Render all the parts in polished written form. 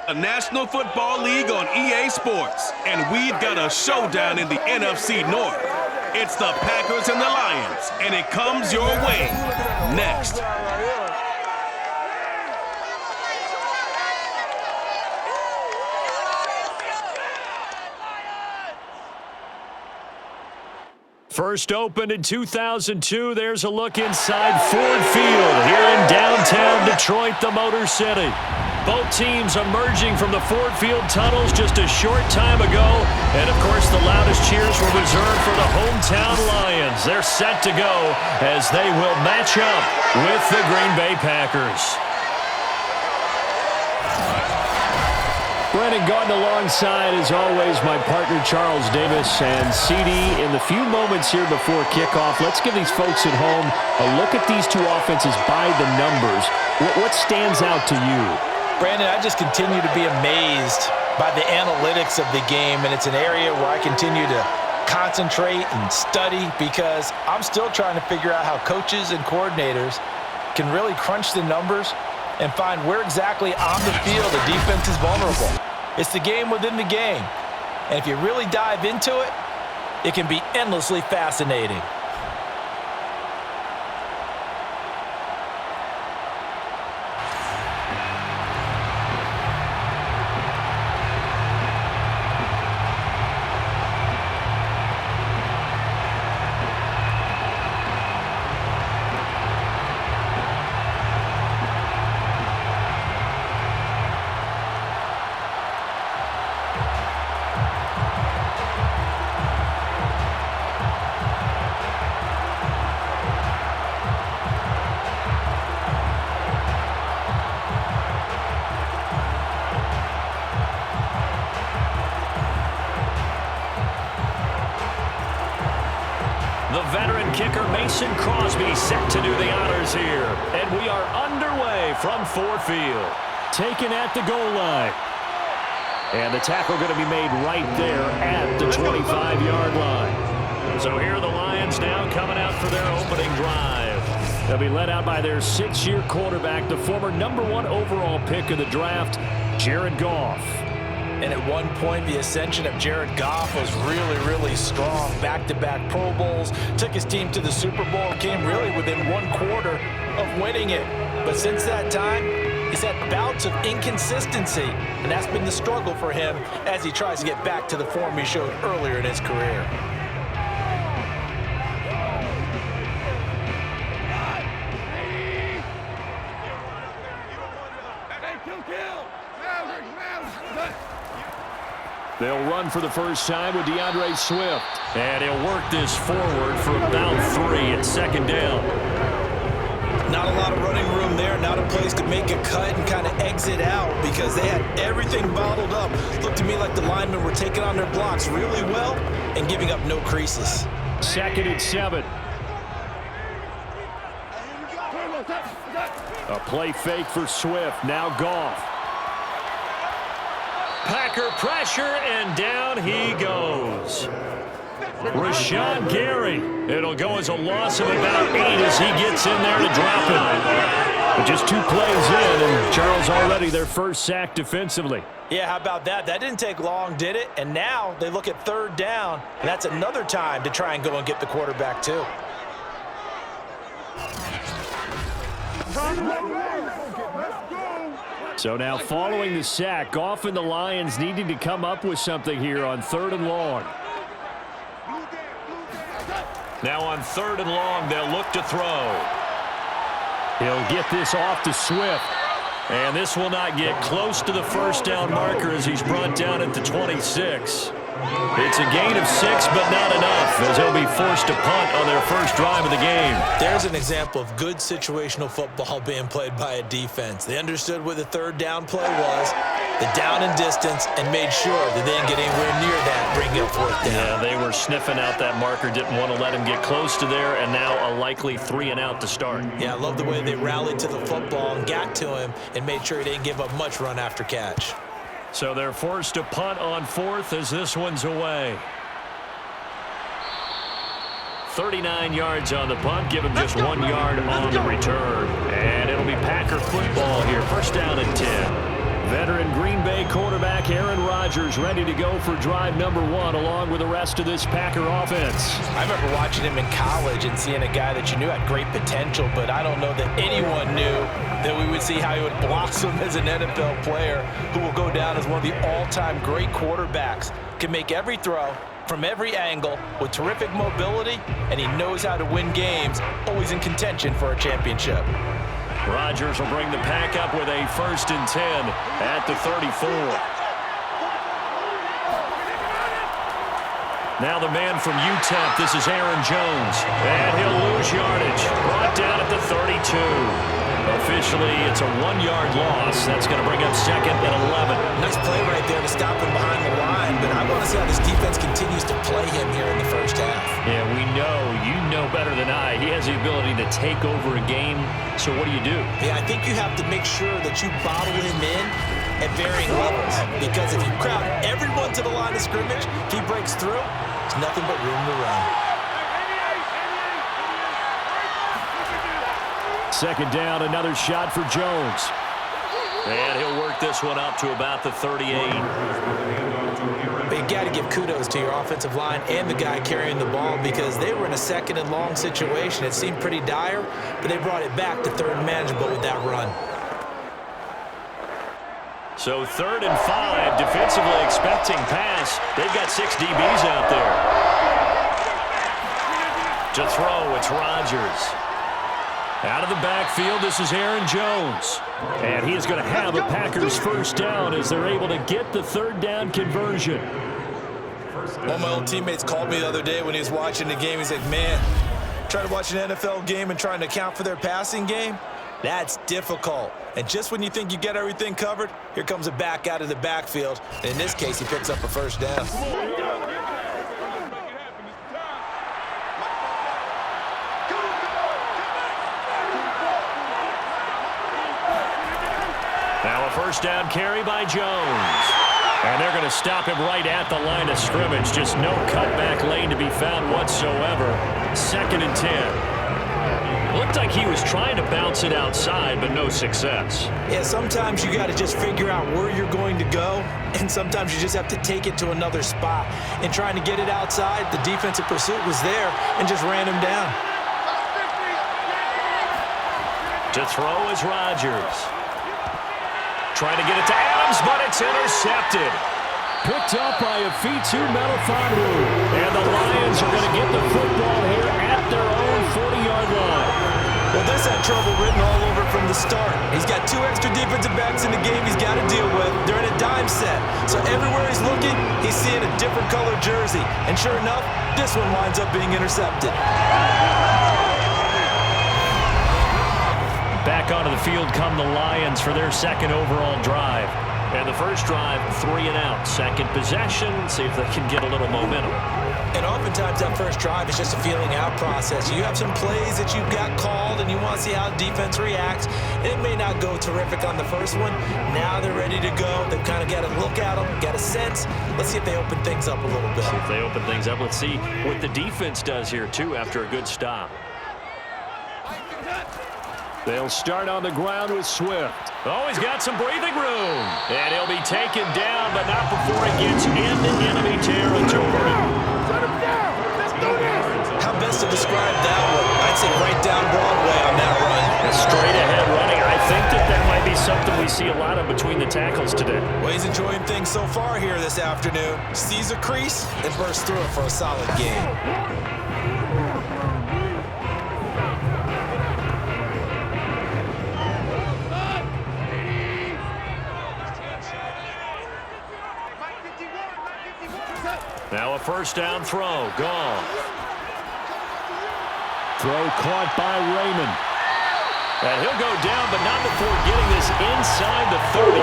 The National Football League on EA Sports, and we've got a showdown in the NFC North. It's the Packers and the Lions, and it comes your way next. First opened in 2002, there's a look inside Ford Field here in downtown Detroit, the Motor City. Both teams emerging from the Ford Field tunnels just a short time ago. And, of course, the loudest cheers were reserved for the hometown Lions. They're set to go as they will match up with the Green Bay Packers. Brennan Gordon alongside, as always, my partner Charles Davis. And CD, in the few moments here before kickoff, let's give these folks at home a look at these two offenses by the numbers. What stands out to you? Brandon, I just continue to be amazed by the analytics of the game, and it's an area where I continue to concentrate and study because I'm still trying to figure out how coaches and coordinators can really crunch the numbers and find where exactly on the field the defense is vulnerable. It's the game within the game. And if you really dive into it, it can be endlessly fascinating. The veteran kicker Mason Crosby set to do the honors here. And we are underway from Ford Field. Taken at the goal line. And the tackle going to be made right there at the 25-yard line. So here are the Lions now coming out for their opening drive. They'll be led out by their 6-year quarterback, the former #1 overall pick of the draft, Jared Goff. And at one point, the ascension of Jared Goff was really, really strong. Back-to-back Pro Bowls, took his team to the Super Bowl, came really within 1 quarter of winning it. But since that time, he's had bouts of inconsistency, and that's been the struggle for him as he tries to get back to the form he showed earlier in his career. They'll run for the first time with DeAndre Swift. And he'll work this forward for about 3 at second down. Not a lot of running room there, not a place to make a cut and kind of exit out because they had everything bottled up. Looked to me like the linemen were taking on their blocks really well and giving up no creases. 2nd and 7. A play fake for Swift. Now Goff. Packer pressure, and down he goes. Rashawn Gary. It'll go as a loss of about 8 as he gets in there to drop it. But just 2 plays in, and Charles already their first sack defensively. Yeah, how about that? That didn't take long, did it? And now they look at 3rd down, and that's another time to try and go and get the quarterback too. So now following the sack, Goff and the Lions needing to come up with something here on 3rd and long. Now on 3rd and long, they'll look to throw. He'll get this off to Swift. And this will not get close to the first down marker as he's brought down at the 26. It's a gain of 6, but not enough, as they'll be forced to punt on their first drive of the game. There's an example of good situational football being played by a defense. They understood where the 3rd down play was, the down and distance, and made sure that they didn't get anywhere near that, bring up 4th down. Yeah, they were sniffing out that marker, didn't want to let him get close to there, and now a likely 3 and out to start. Yeah, I love the way they rallied to the football and got to him and made sure he didn't give up much run after catch. So they're forced to punt on 4th as this one's away. 39 yards on the punt, give him just 1 yard on the return. And it'll be Packer football here, first down and 10. Veteran Green Bay quarterback Aaron Rodgers ready to go for drive number 1 along with the rest of this Packer offense. I remember watching him in college and seeing a guy that you knew had great potential, but I don't know that anyone knew that we would see how he would blossom as an NFL player who will go down as one of the all-time great quarterbacks. Can make every throw from every angle with terrific mobility, and he knows how to win games, always in contention for a championship. Rodgers will bring the pack up with a 1st and 10 at the 34. Now the man from UTEP, this is Aaron Jones, and he'll lose yardage. Brought down at the 32. Officially, it's a 1-yard loss. That's going to bring up 2nd and 11. Nice play right there to stop him behind the line, but I want to see how this defense continues to play him here in the first half. Yeah, we know. You know better than I. He has the ability to take over a game. So what do? Yeah, I think you have to make sure that you bottle him in at varying levels, because if you crowd everyone to the line of scrimmage, if he breaks through, there's nothing but room to run. 2nd down, another shot for Jones. And he'll work this one up to about the 38. But you got to give kudos to your offensive line and the guy carrying the ball, because they were in a 2nd and long situation. It seemed pretty dire, but they brought it back to 3rd and manageable with that run. So 3rd and 5, defensively expecting pass. They've got 6 DBs out there. To throw, it's Rodgers. Out of the backfield, this is Aaron Jones. And he is going to have a Packers 1st down as they're able to get the 3rd down conversion. One of my old teammates called me the other day when he was watching the game. He's like, man, trying to watch an NFL game and trying to account for their passing game, that's difficult. And just when you think you get everything covered, here comes a back out of the backfield. And in this case, he picks up a 1st down. Now a 1st down carry by Jones. And they're going to stop him right at the line of scrimmage. Just no cutback lane to be found whatsoever. 2nd and 10. Looked like he was trying to bounce it outside, but no success. Yeah, sometimes you got to just figure out where you're going to go, and sometimes you just have to take it to another spot. And trying to get it outside, the defensive pursuit was there and just ran him down. To throw is Rodgers. Trying to get it to Adams, but it's intercepted. Picked up by Afitu Melifonwu. And the Lions are going to get the football here at their own 40-yard line. Well, this had trouble written all over from the start. He's got 2 extra defensive backs in the game he's got to deal with. They're in a dime set. So everywhere he's looking, he's seeing a different color jersey. And sure enough, this one winds up being intercepted. Back onto the field come the Lions for their 2nd overall drive. And the 1st drive, 3 and out. 2nd possession, see if they can get a little momentum. And oftentimes that 1st drive is just a feeling out process. You have some plays that you've got called and you want to see how defense reacts. It may not go terrific on the 1st one. Now they're ready to go. They've kind of got a look at them, got a sense. Let's see if they open things up a little bit. See if they open things up. Let's see what the defense does here, too, after a good stop. They'll start on the ground with Swift. Oh, he's got some breathing room. And he'll be taken down, but not before he gets into enemy territory. How best to describe that one? I'd say right down Broadway on that run. Straight ahead running. I think that might be something we see a lot of between the tackles today. Well, he's enjoying things so far here this afternoon. Sees a crease and bursts through it for a solid game. Now a 1st down throw. Gone. Throw caught by Raymond. And he'll go down, but not before getting this inside the 30.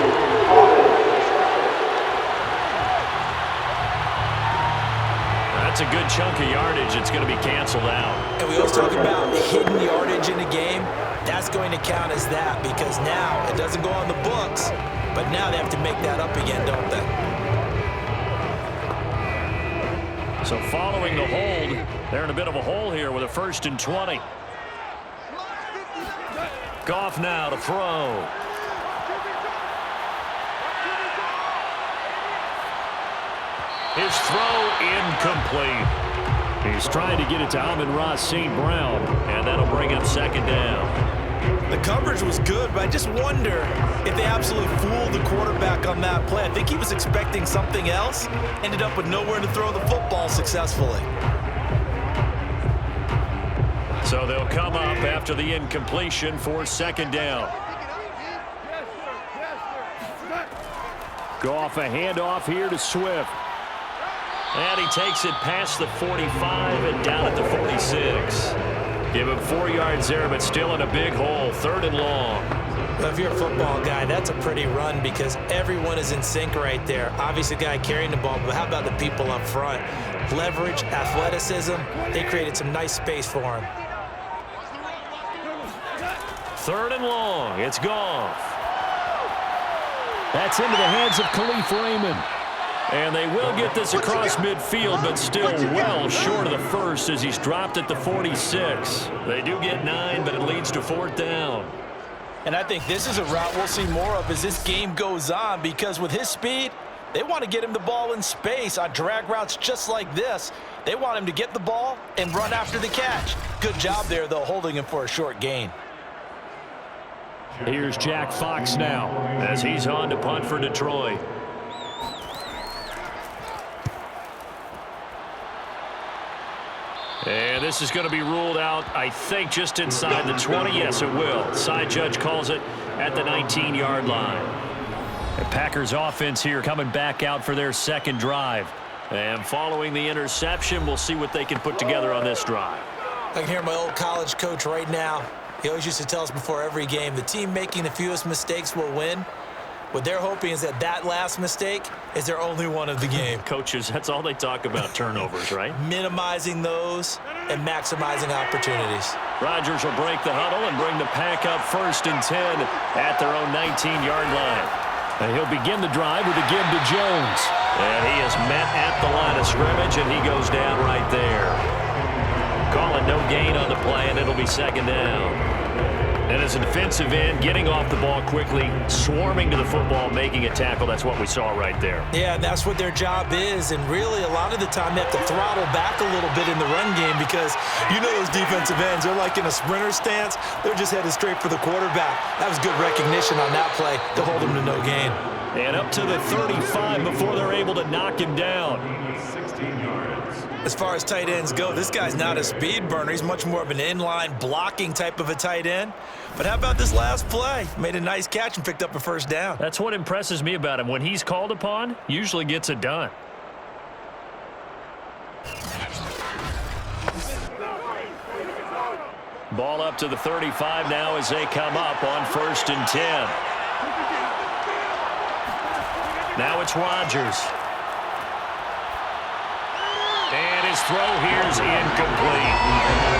That's a good chunk of yardage. It's going to be canceled out. And we always talk about hidden yardage in a game. That's going to count as that, because now it doesn't go on the books, but now they have to make that up again, don't they? So following the hold, they're in a bit of a hole here with a 1st and 20. Goff now to throw. His throw incomplete. He's trying to get it to Amon-Ra St. Brown, and that'll bring up second down. The coverage was good, but I just wonder if they absolutely fooled the quarterback on that play. I think he was expecting something else, ended up with nowhere to throw the football successfully. So they'll come up after the incompletion for second down. Goff a handoff here to Swift. And he takes it past the 45 and down at the 46. Give him 4 yards there, but still in a big hole. 3rd and long. Well, if you're a football guy, that's a pretty run because everyone is in sync right there. Obviously, the guy carrying the ball, but how about the people up front? Leverage, athleticism, they created some nice space for him. 3rd and long. It's Goff. That's into the hands of Khalif Raymond. And they will get this across midfield, but still well short of the first as he's dropped at the 46. They do get 9, but it leads to 4th down. And I think this is a route we'll see more of as this game goes on because with his speed, they want to get him the ball in space on drag routes just like this. They want him to get the ball and run after the catch. Good job there, though, holding him for a short gain. Here's Jack Fox now as he's on to punt for Detroit. And this is going to be ruled out, I think, just inside the 20. Yes, it will. Side judge calls it at the 19-yard line. The Packers offense here coming back out for their second drive. And following the interception, we'll see what they can put together on this drive. I can hear my old college coach right now. He always used to tell us before every game, the team making the fewest mistakes will win. What they're hoping is that last mistake is their only one of the game. Coaches, that's all they talk about, turnovers, right? Minimizing those and maximizing opportunities. Rodgers will break the huddle and bring the Pack up 1st and 10 at their own 19-yard line. And he'll begin the drive with a give to Jones. And he is met at the line of scrimmage, and he goes down right there. Calling no gain on the play, and it'll be second down. And as a defensive end, getting off the ball quickly, swarming to the football, making a tackle, that's what we saw right there. Yeah, and that's what their job is. And really, a lot of the time, they have to throttle back a little bit in the run game because you know those defensive ends, they're like in a sprinter stance. They're just headed straight for the quarterback. That was good recognition on that play to hold him to no gain. And up to the 35 before they're able to knock him down. 16 yards. As far as tight ends go, this guy's not a speed burner. He's much more of an inline blocking type of a tight end. But how about this last play? Made a nice catch and picked up a 1st down. That's what impresses me about him. When he's called upon, usually gets it done. Ball up to the 35 now as they come up on 1st and 10. Now it's Rodgers. And his throw here is incomplete.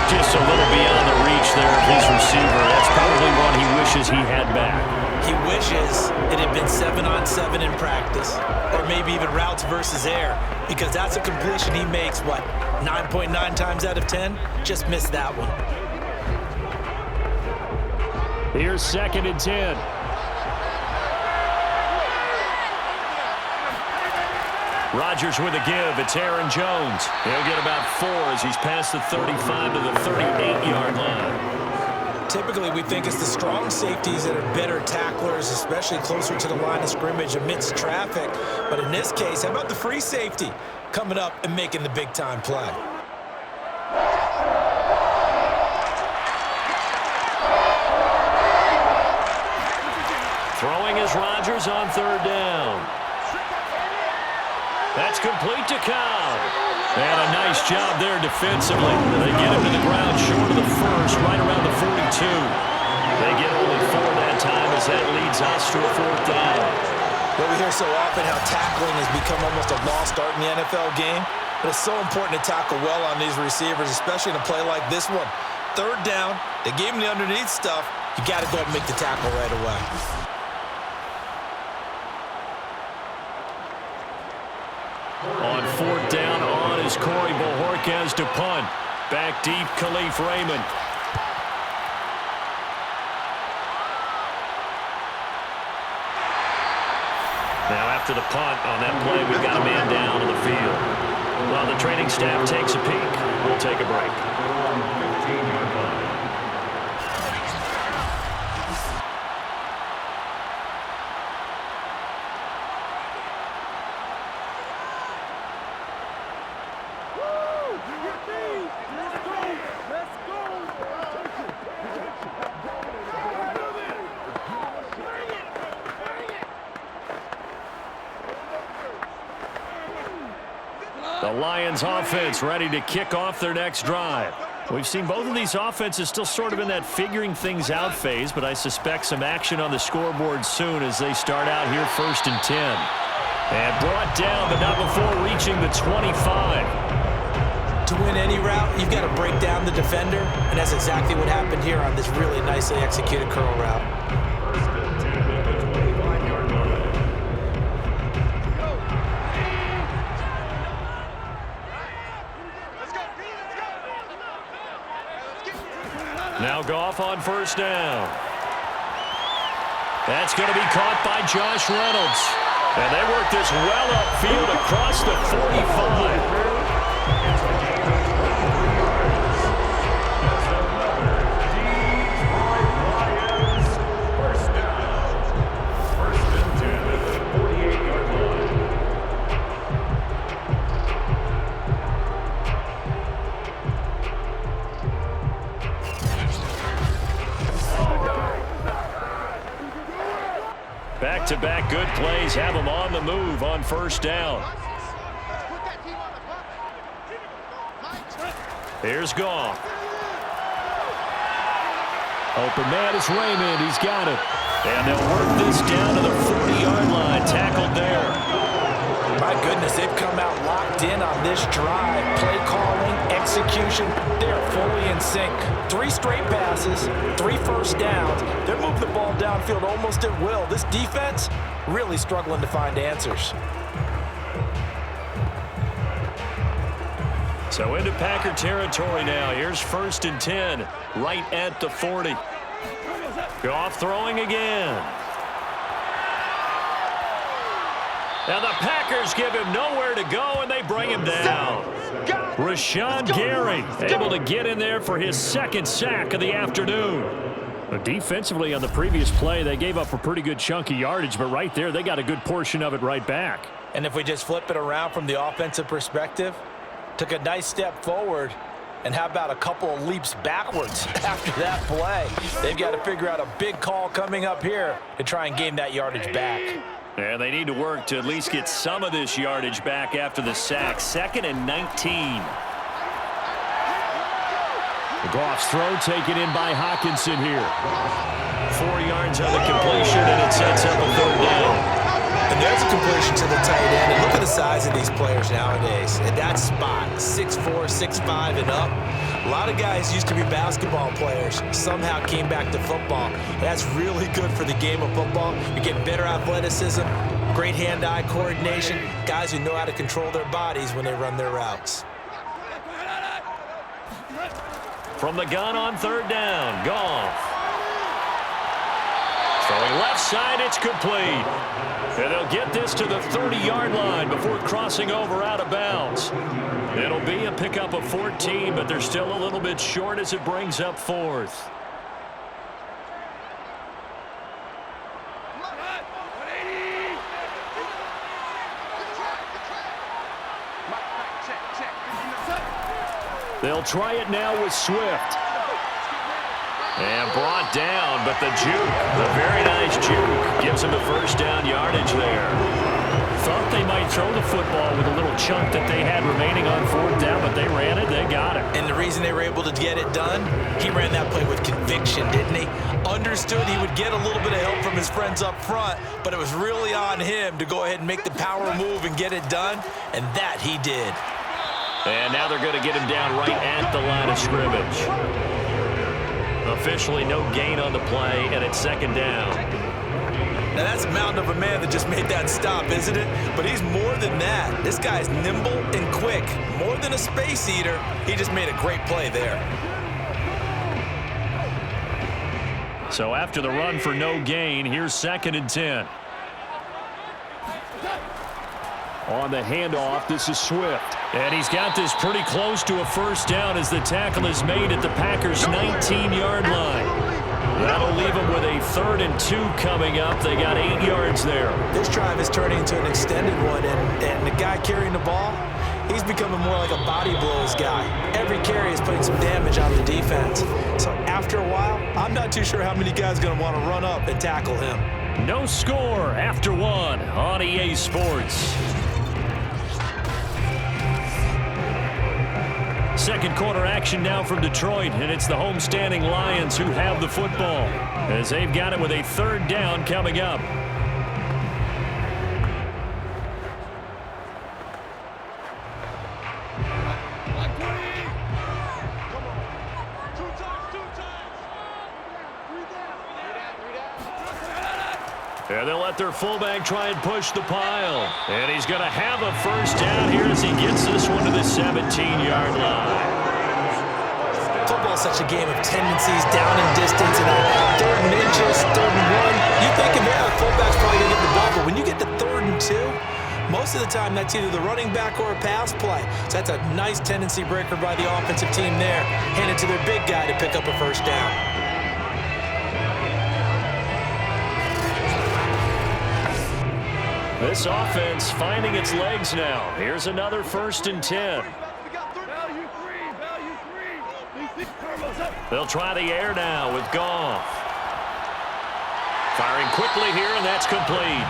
Just a little beyond the reach there of his receiver. That's probably one he wishes he had back. He wishes it had been 7-on-7 in practice. Or maybe even routes versus air. Because that's a completion he makes, what, 9.9 times out of 10? Just missed that one. Here's 2nd and 10. Rodgers with a give. It's Aaron Jones. He'll get about 4 as he's past the 35 to the 38-yard line. Typically, we think it's the strong safeties that are better tacklers, especially closer to the line of scrimmage amidst traffic. But in this case, how about the free safety coming up and making the big-time play? Throwing is Rodgers on 3rd down. That's complete to Cobb. And a nice job there defensively. They get him to the ground short of the first, right around the 42. They get only 4 that time as that leads us to a 4th down. Well, we hear so often how tackling has become almost a lost art in the NFL game. But it's so important to tackle well on these receivers, especially in a play like this one. 3rd down, they gave him the underneath stuff. You got to go up and make the tackle right away. On 4th down, on is Corey Bojorquez to punt. Back deep, Khalif Raymond. Now after the punt on that play, we've got a man down on the field. While the training staff takes a peek, we'll take a break. The Lions offense ready to kick off their next drive. We've seen both of these offenses still sort of in that figuring things out phase, but I suspect some action on the scoreboard soon as they start out here 1st and 10. And brought down, but not before reaching the 25. To win any route, you've got to break down the defender, and that's exactly what happened here on this really nicely executed curl route. Now Goff on 1st down. That's going to be caught by Josh Reynolds. And they work this well upfield across the 45. Back-to-back good plays have them on the move on 1st down. Here's Goff. Open man is Raymond. He's got it. And they'll work this down to the 40-yard line. Tackled there. My goodness, they've come out locked in on this drive. Play calling, execution, they're fully in sync. 3 straight passes, 3 first downs. They're moving the ball downfield almost at will. This defense really struggling to find answers. So into Packer territory now. Here's 1st and 10, right at the 40. Goff throwing again. Now the Packers give him nowhere to go, and they bring him down. Rashawn Gary able to get in there for his 2nd sack of the afternoon. But defensively on the previous play, they gave up a pretty good chunk of yardage, but right there they got a good portion of it right back. And if we just flip it around from the offensive perspective, took a nice step forward, and how about a couple of leaps backwards after that play? They've got to figure out a big call coming up here to try and gain that yardage back. And they need to work to at least get some of this yardage back after the sack. 2nd and 19. Goff's throw taken in by Hawkinson here. 4 yards on the completion, and it sets up a 3rd down. And there's a completion to the tight end. And look at the size of these players nowadays. At that spot, 6'4", 6'5", and up. A lot of guys used to be basketball players, somehow came back to football. That's really good for the game of football. You're getting better athleticism, great hand-eye coordination, guys who know how to control their bodies when they run their routes. From the gun on 3rd down, Goff. Throwing left side, it's complete. And they'll get this to the 30-yard line before crossing over out of bounds. It'll be a pickup of 14, but they're still a little bit short as it brings up 4th. They'll try it now with Swift. And brought down, but the juke, the very nice juke, gives him the 1st down yardage there. Thought they might throw the football with a little chunk that they had remaining on 4th down, but they ran it, they got it. And the reason they were able to get it done, he ran that play with conviction, didn't he? Understood he would get a little bit of help from his friends up front, but it was really on him to go ahead and make the power move and get it done, and that he did. And now they're going to get him down right at the line of scrimmage. Officially no gain on the play, and it's 2nd down. Now that's a mountain of a man that just made that stop, isn't it? But he's more than that. This guy's nimble and quick. More than a space eater, he just made a great play there. So after the run for no gain, here's 2nd and 10. On the handoff, this is Swift. And he's got this pretty close to a first down as the tackle is made at the Packers' 19-yard line. That'll leave them with a 3rd and 2 coming up. They got 8 yards there. This drive is turning into an extended one, and the guy carrying the ball, he's becoming more like a body blows guy. Every carry is putting some damage on the defense. So after a while, I'm not too sure how many guys are going to want to run up and tackle him. No score after 1 on EA Sports. Second quarter action now from Detroit, and it's the homestanding Lions who have the football as they've got it with a 3rd down coming up. And they'll let their fullback try and push the pile. And he's going to have a first down here as he gets this one to the 17-yard line. Football's such a game of tendencies, down and distance, and 3rd and inches, 3rd and 1. You think, man, the fullback's probably going to get the ball, but when you get to 3rd and 2, most of the time that's either the running back or a pass play. So that's a nice tendency breaker by the offensive team there. Hand it to their big guy to pick up a first down. This offense finding its legs now. Here's another 1st and 10. They'll try the air now with Goff. Firing quickly here, and that's complete.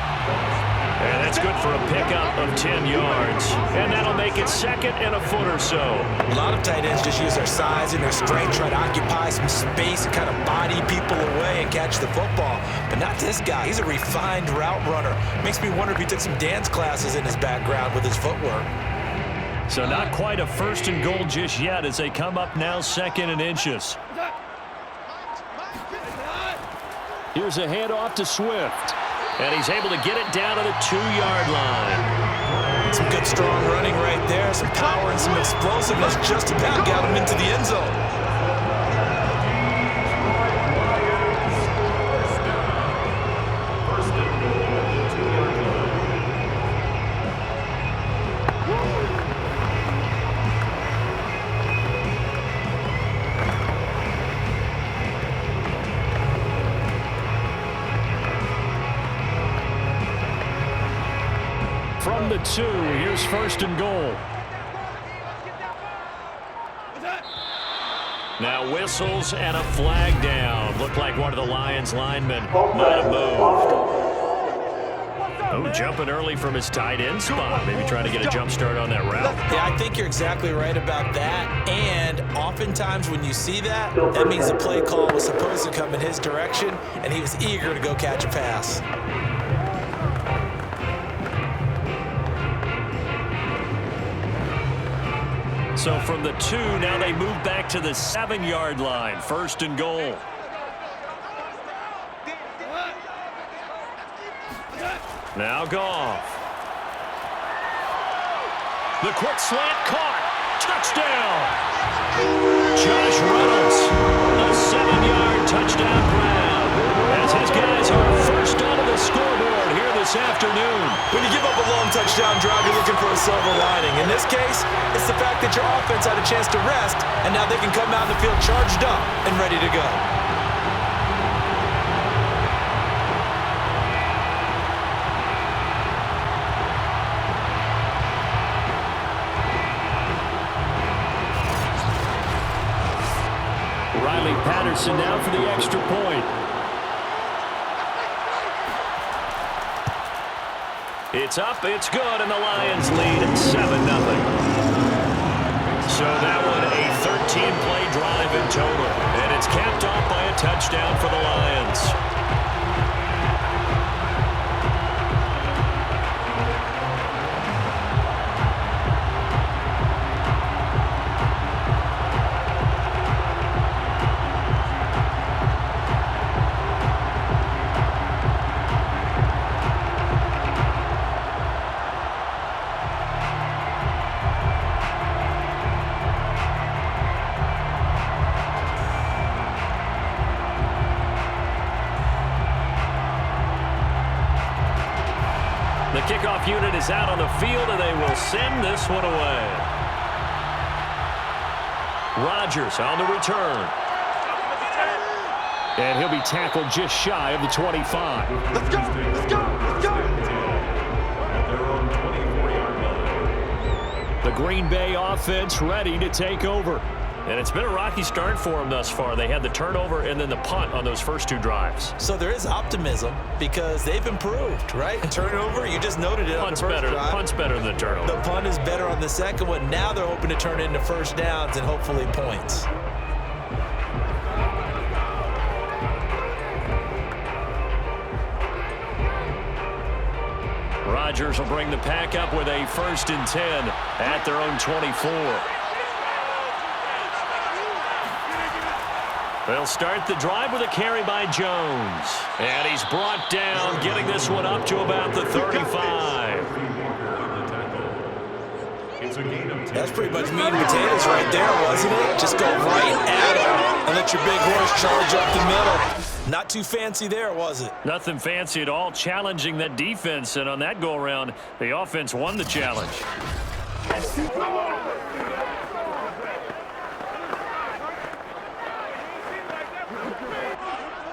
And that's good for a pickup of 10 yards. And that'll make it 2nd and a foot or so. A lot of tight ends just use their size and their strength, try to occupy some space and kind of body people away and catch the football. But not this guy. He's a refined route runner. Makes me wonder if he took some dance classes in his background with his footwork. So not quite a 1st and goal just yet as they come up now 2nd and inches. Here's a handoff to Swift. And he's able to get it down to the 2-yard line. Some good strong running right there. Some power and some explosiveness just about got him into the end zone. From the 2, here's 1st and goal. Now whistles and a flag down. Looked like one of the Lions linemen might have moved. Oh, jumping early from his tight end spot. Maybe trying to get a jump start on that route. Yeah, I think you're exactly right about that. And oftentimes when you see that, that means the play call was supposed to come in his direction, and he was eager to go catch a pass. So from the 2, now they move back to the 7-yard line. 1st and goal. Now Goff. The quick slant caught. Touchdown. Josh Reynolds. A 7-yard touchdown grab. As his guys are first onto the scoreboard here this afternoon. When you give up a long touchdown drive, you're looking for a silver lining. In this case, it's the fact that your offense had a chance to rest, and now they can come out in the field charged up and ready to go. Riley Patterson now for the extra point. It's up, it's good, and the Lions lead 7-0. So that one a 13-play drive in total, and it's capped off by a touchdown for the Lions. kickoff unit is out on the field, and they will send this one away. Rodgers on the return. And he'll be tackled just shy of the 25. Let's go! Let's go! Let's go! The Green Bay offense ready to take over. And it's been a rocky start for them thus far. They had the turnover and then the punt on those first two drives. So there is optimism because they've improved, right? Turnover, you just noted it on the first drive. Punt's better than the turnover. The punt is better on the second one. Now they're hoping to turn it into first downs and hopefully points. Rodgers will bring the pack up with a 1st and 10 at their own 24. They'll start the drive with a carry by Jones. And he's brought down, getting this one up to about the 35. That's pretty much meat and potatoes right there, wasn't it? Just go right at him and let your big horse charge up the middle. Not too fancy there, was it? Nothing fancy at all, challenging that defense. And on that go-around, the offense won the challenge.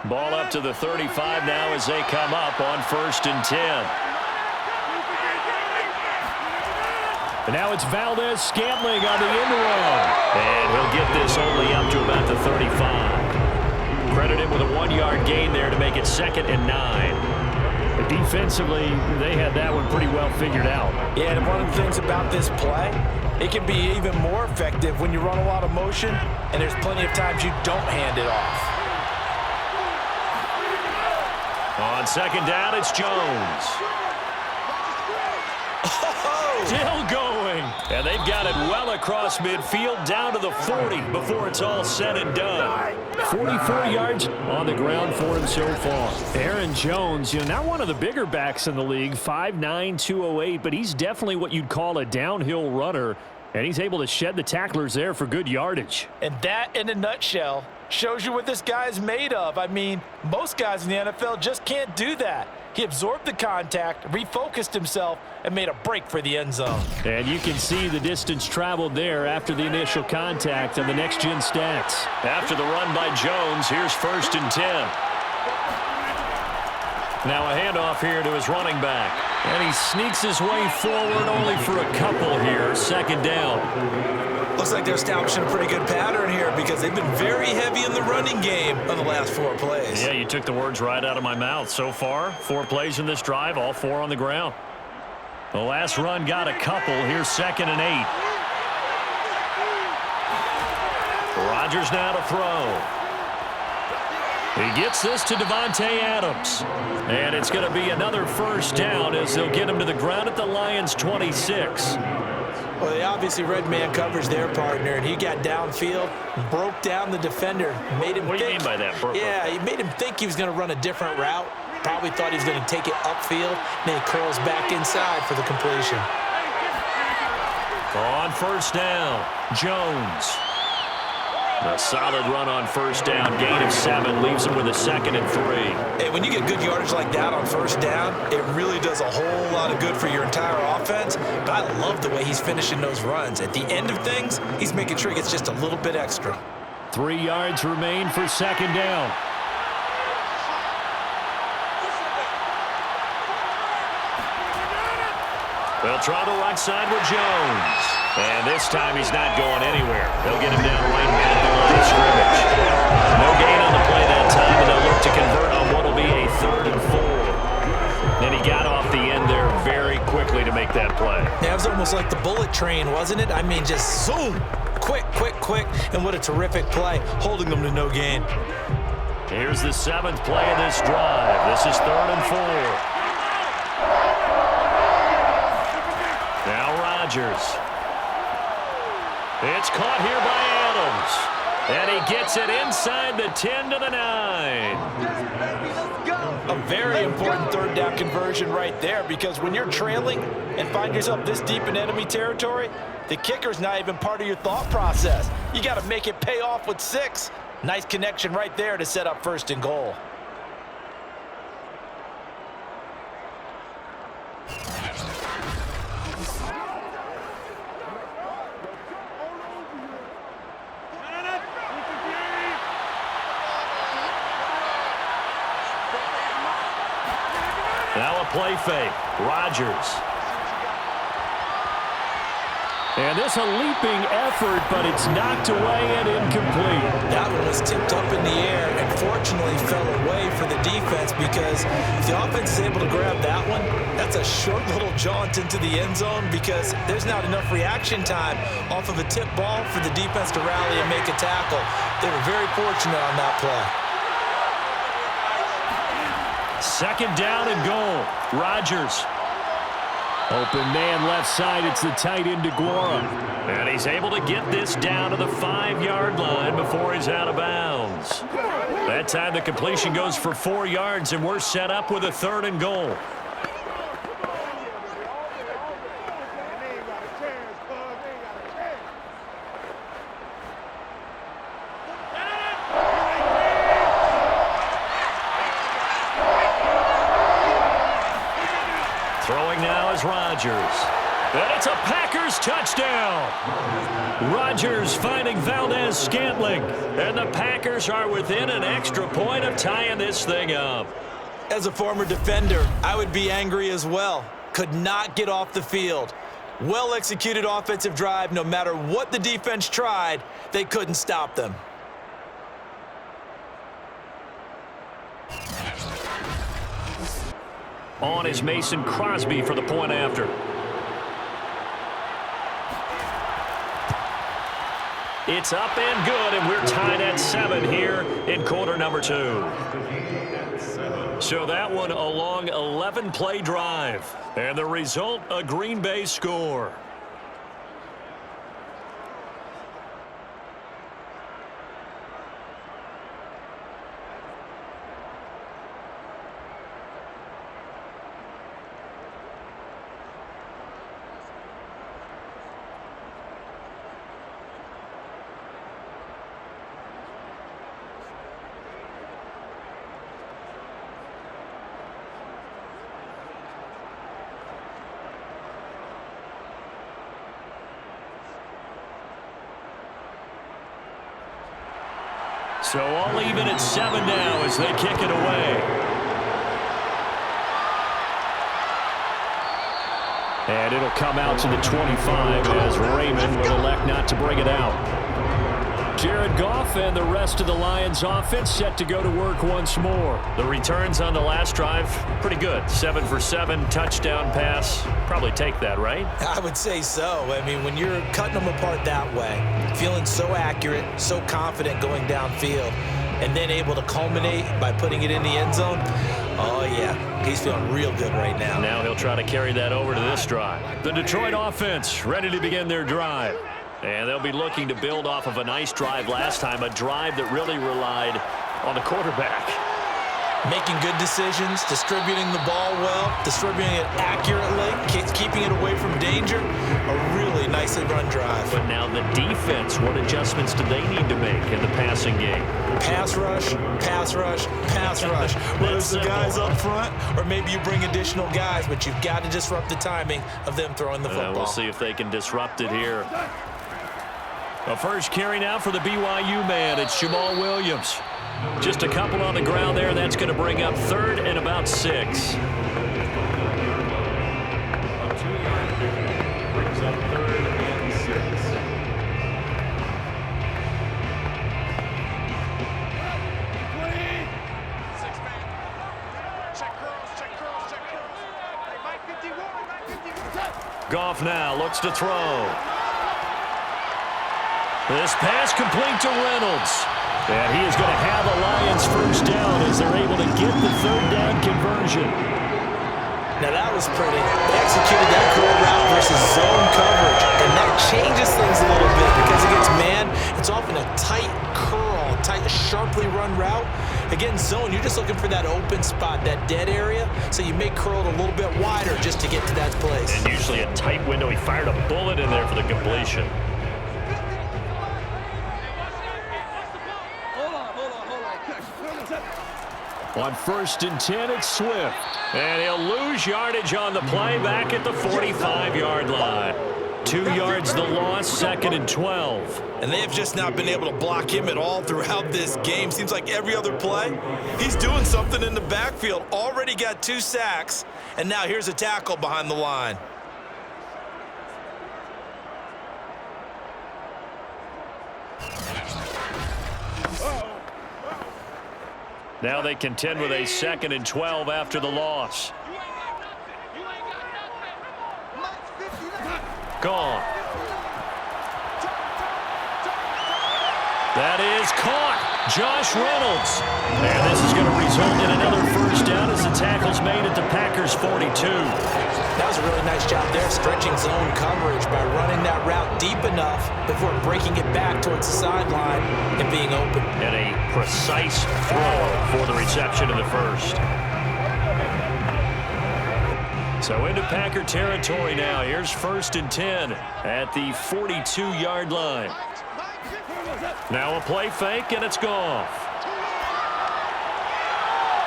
Ball up to the 35 now as they come up on 1st and 10. And now it's Valdez-Scantling on the end run. And he'll get this only up to about the 35. Credit him with a 1-yard gain there to make it 2nd and 9. But defensively, they had that one pretty well figured out. Yeah, and one of the things about this play, it can be even more effective when you run a lot of motion and there's plenty of times you don't hand it off. On 2nd down, it's Jones. Still going. And they've got it well across midfield down to the 40 before it's all said and done. 44 yards on the ground for him so far. Aaron Jones, not one of the bigger backs in the league, 5'9", 208, but he's definitely what you'd call a downhill runner. And he's able to shed the tacklers there for good yardage. And that, in a nutshell, shows you what this guy's made of. I mean, most guys in the NFL just can't do that. He absorbed the contact, refocused himself, and made a break for the end zone. And you can see the distance traveled there after the initial contact on the next-gen stats. After the run by Jones, here's 1st and 10. Now a handoff here to his running back. And he sneaks his way forward only for a couple here. 2nd down. Looks like they're establishing a pretty good pattern here because they've been very heavy in the running game on the last 4 plays. Yeah, you took the words right out of my mouth. So far, 4 plays in this drive, all 4 on the ground. The last run got a couple. Here's 2nd and 8. Rodgers now to throw. He gets this to Devontae Adams. And it's going to be another 1st down as they'll get him to the ground at the Lions' 26. Well, they obviously read man coverage their partner, and he got downfield, broke down the defender, made him What do you mean by that? Yeah, he made him think he was going to run a different route. Probably thought he was going to take it upfield, then he curls back inside for the completion. On 1st down, Jones. A solid run on 1st down, gain of 7, leaves him with a 2nd and 3. Hey, when you get good yardage like that on 1st down, it really does a whole lot of good for your entire offense. But I love the way he's finishing those runs. At the end of things, he's making sure he gets just a little bit extra. 3 yards remain for 2nd down. They'll try the right side with Jones. And this time he's not going anywhere. They'll get him down right at the line of scrimmage. No gain on the play that time, and they'll look to convert on what will be a 3rd and 4. And he got off the end there very quickly to make that play. Yeah, it was almost like the bullet train, wasn't it? I mean, just zoom, quick, and what a terrific play, holding them to no gain. Here's the 7th play of this drive. This is 3rd and 4. Now Rodgers. It's caught here by Adams. And he gets it inside the 10 to the 9. A very important 3rd down conversion right there, because when you're trailing and find yourself this deep in enemy territory, the kicker's not even part of your thought process. You got to make it pay off with 6. Nice connection right there to set up 1st and goal. play fake. Rodgers. And this a leaping effort, but it's knocked away and incomplete. That one was tipped up in the air and fortunately fell away for the defense, because if the offense is able to grab that one, that's a short little jaunt into the end zone, because there's not enough reaction time off of a tip ball for the defense to rally and make a tackle. They were very fortunate on that play. Second down and goal. Rodgers. Open man left side. It's the tight end DeGuara. And he's able to get this down to the 5-yard line before he's out of bounds. That time the completion goes for 4 yards, and we're set up with a 3rd and goal. Throwing now is Rodgers. And it's a Packers touchdown. Rodgers finding Valdez-Scantling. And the Packers are within an extra point of tying this thing up. As a former defender, I would be angry as well. Could not get off the field. Well-executed offensive drive. No matter what the defense tried, they couldn't stop them. On is Mason Crosby for the point after. It's up and good, and we're tied at 7 here in quarter number 2. So that one a long 11-play drive. And the result, a Green Bay score. So all even at 7 now as they kick it away. And it'll come out to the 25 as Raymond will elect not to bring it out. Jared Goff and the rest of the Lions offense set to go to work once more. The returns on the last drive, pretty good. 7 for 7, touchdown pass. Probably take that, right? I would say so. I mean, when you're cutting them apart that way, feeling so accurate, so confident going downfield, and then able to culminate by putting it in the end zone, oh, yeah, he's feeling real good right now. Now he'll try to carry that over to this drive. The Detroit offense ready to begin their drive. And they'll be looking to build off of a nice drive last time, a drive that really relied on the quarterback. Making good decisions, distributing the ball well, distributing it accurately, keeping it away from danger. A really nicely run drive. But now the defense, what adjustments do they need to make in the passing game? Pass rush, pass rush, pass rush. Whether it's the guys up front or maybe you bring additional guys, but you've got to disrupt the timing of them throwing the football. We'll see if they can disrupt it here. A first carry now for the BYU man. It's Jamal Williams. Just a couple on the ground there. That's going to bring up 3rd and about 6. Brings up 3rd and 6. Goff now looks to throw. This pass complete to Reynolds. And he is going to have a Lions first down as they're able to get the 3rd down conversion. Now that was pretty. They executed that curl route versus zone coverage, and that changes things a little bit because against man, it's often a tight curl, tight, sharply run route. Against zone, you're just looking for that open spot, that dead area, so you may curl it a little bit wider just to get to that place. And usually a tight window. He fired a bullet in there for the completion. On 1st and 10, it's Swift. And he'll lose yardage on the play back at the 45-yard line. 2 yards the loss, 2nd and 12. And they have just not been able to block him at all throughout this game. Seems like every other play, he's doing something in the backfield. Already got 2 sacks, and now here's a tackle behind the line. Now they contend with a 2nd and 12 after the loss. Gone. That is caught. Josh Reynolds. And this is going to result in another first down as the tackle's made at the Packers' 42. That was a really nice job there, stretching zone coverage by running that route deep enough before breaking it back towards the sideline and being open. And a precise throw for the reception of the first. So into Packer territory now. Here's 1st and 10 at the 42-yard line. Now a play fake, and it's gone.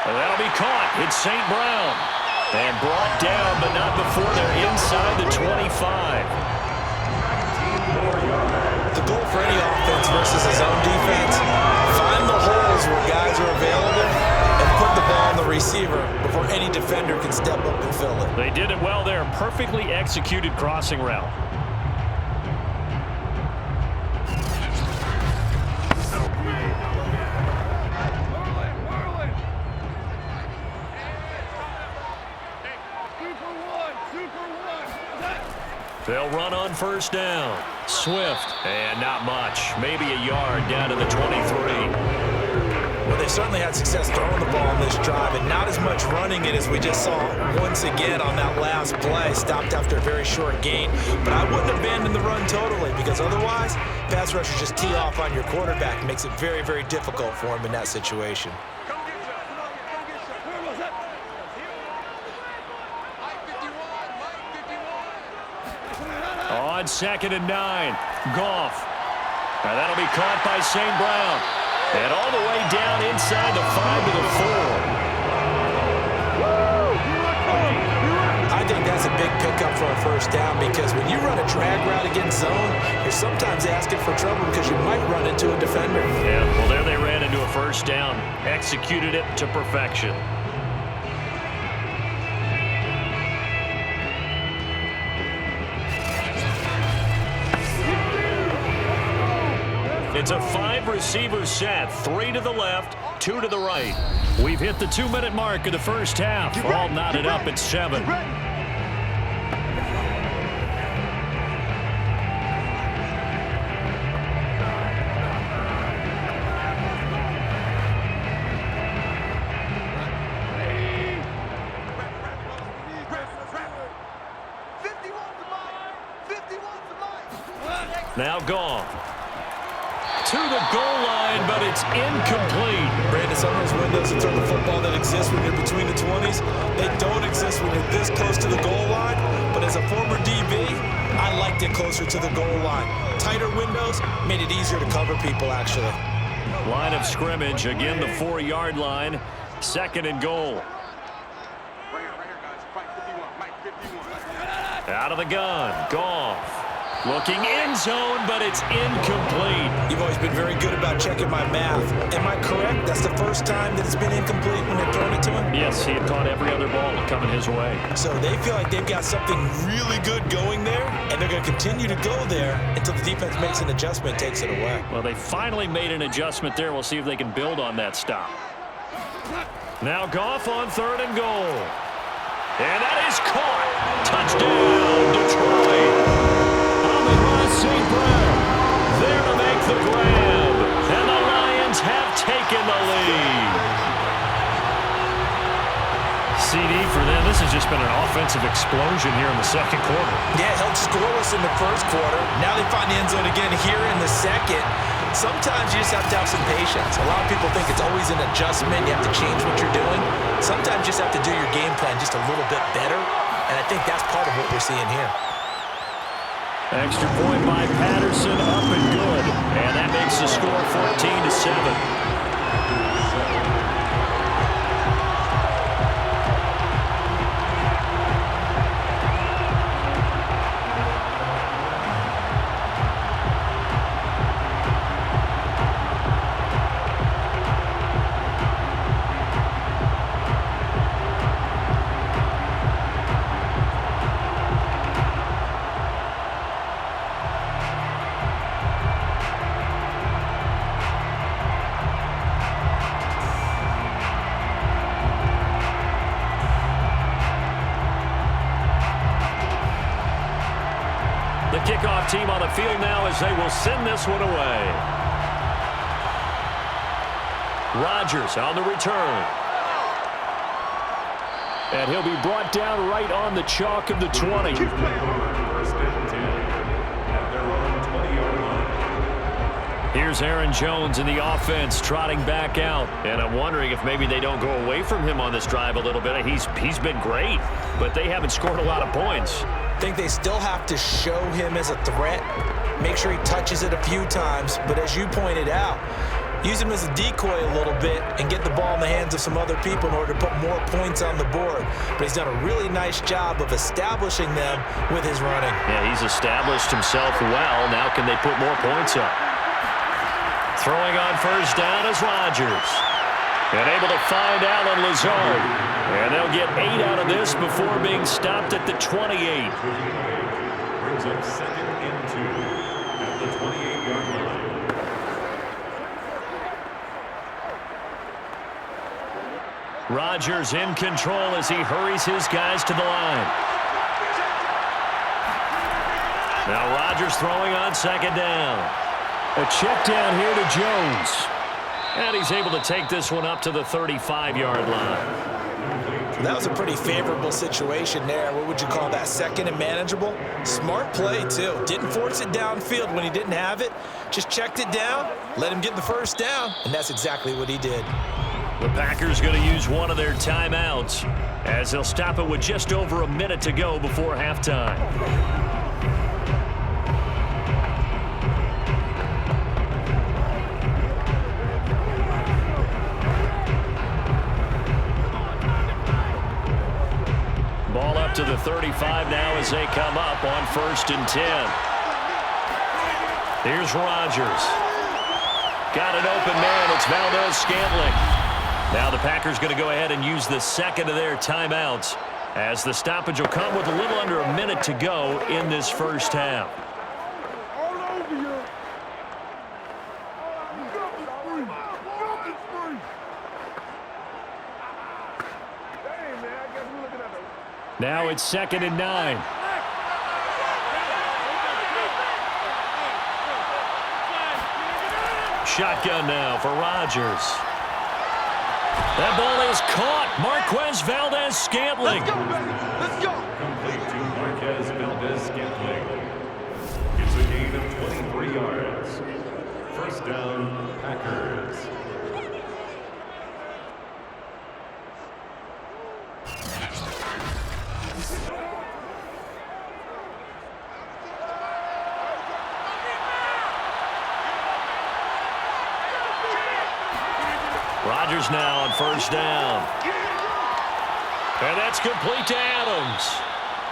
And that'll be caught. It's St. Brown. And brought down, but not before they're inside the 25. The goal for any offense versus his own defense, find the holes where guys are available and put the ball on the receiver before any defender can step up and fill it. They did it well there. Perfectly executed crossing route. They'll run on 1st down. Swift, and not much. Maybe a yard down to the 23. Well, they certainly had success throwing the ball on this drive, and not as much running it as we just saw once again on that last play. Stopped after a very short gain. But I wouldn't abandon the run totally, because otherwise, pass rushers just tee off on your quarterback. It makes it very, very difficult for him in that situation. On 2nd and 9, Goff. Now that'll be caught by St. Brown. And all the way down inside the 5 to the 4. I think that's a big pickup for a 1st down, because when you run a drag route against zone, you're sometimes asking for trouble because you might run into a defender. Yeah, well, there they ran into a 1st down. Executed it to perfection. It's a 5-receiver set, 3 to the left, 2 to the right. We've hit the 2-minute mark of the first half. All knotted up at 7. Now gone. To the goal line, but it's incomplete. Brandon, some of those windows to throw the football that exist when you're between the 20s, they don't exist when you're this close to the goal line. But as a former DB, I liked it closer to the goal line. Tighter windows made it easier to cover people, actually. Line of scrimmage, again the 4-yard line. 2nd and goal. Out of the gun, Goff. Looking end zone, but it's incomplete. You've always been very good about checking my math. Am I correct? That's the first time that it's been incomplete when they've thrown it to him? Yes, he had caught every other ball coming his way. So they feel like they've got something really good going there, and they're going to continue to go there until the defense makes an adjustment, takes it away. Well, they finally made an adjustment there. We'll see if they can build on that stop. Now Goff on 3rd and goal. And that is caught. Touchdown, Detroit. St. Brown there to make the grab, and the Lions have taken the lead. CD for them. This has just been an offensive explosion here in the 2nd quarter. Yeah, held scoreless in the 1st quarter. Now they find the end zone again here in the 2nd. Sometimes you just have to have some patience. A lot of people think it's always an adjustment. You have to change what you're doing. Sometimes you just have to do your game plan just a little bit better, and I think that's part of what we're seeing here. Extra point by Patterson, up and good. And that makes the score 14-7. The kickoff team on the field now as they will send this one away. Rodgers on the return. And he'll be brought down right on the chalk of the 20. First and 10 at their own 20-yard line. Here's Aaron Jones in the offense trotting back out. And I'm wondering if maybe they don't go away from him on this drive a little bit. He's been great, but they haven't scored a lot of points. I think they still have to show him as a threat, make sure he touches it a few times. But as you pointed out, use him as a decoy a little bit and get the ball in the hands of some other people in order to put more points on the board. But he's done a really nice job of establishing them with his running. Yeah, he's established himself well. Now can they put more points up? Throwing on first down is Rodgers. And able to find Allen Lazard. And they'll get 8 out of this before being stopped at the 28. Brings up 2nd and 2 at the 28-yard line. Rodgers in control as he hurries his guys to the line. Now Rodgers throwing on 2nd down. A check down here to Jones. And he's able to take this one up to the 35-yard line. That was a pretty favorable situation there. What would you call that? 2nd and manageable? Smart play, too. Didn't force it downfield when he didn't have it. Just checked it down, let him get the first down, and that's exactly what he did. The Packers going to use one of their timeouts as they'll stop it with just over a minute to go before halftime. Ball up to the 35 now as they come up on 1st and 10. Here's Rodgers. Got an open man. It's Valdez-Scantling. Now the Packers going to go ahead and use the 2nd of their timeouts as the stoppage will come with a little under a minute to go in this first half. Now it's 2nd and 9. Shotgun now for Rodgers. That ball is caught. Marquez Valdez-Scantling. Let's go. Complete to Marquez Valdez-Scantling. It's a gain of 23 yards. First down, Packers. Rodgers now on first down. And that's complete to Adams.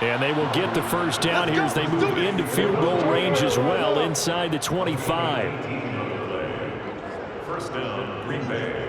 And they will get the first down here as they move into field goal range as well inside the 25. First down, Green Bay.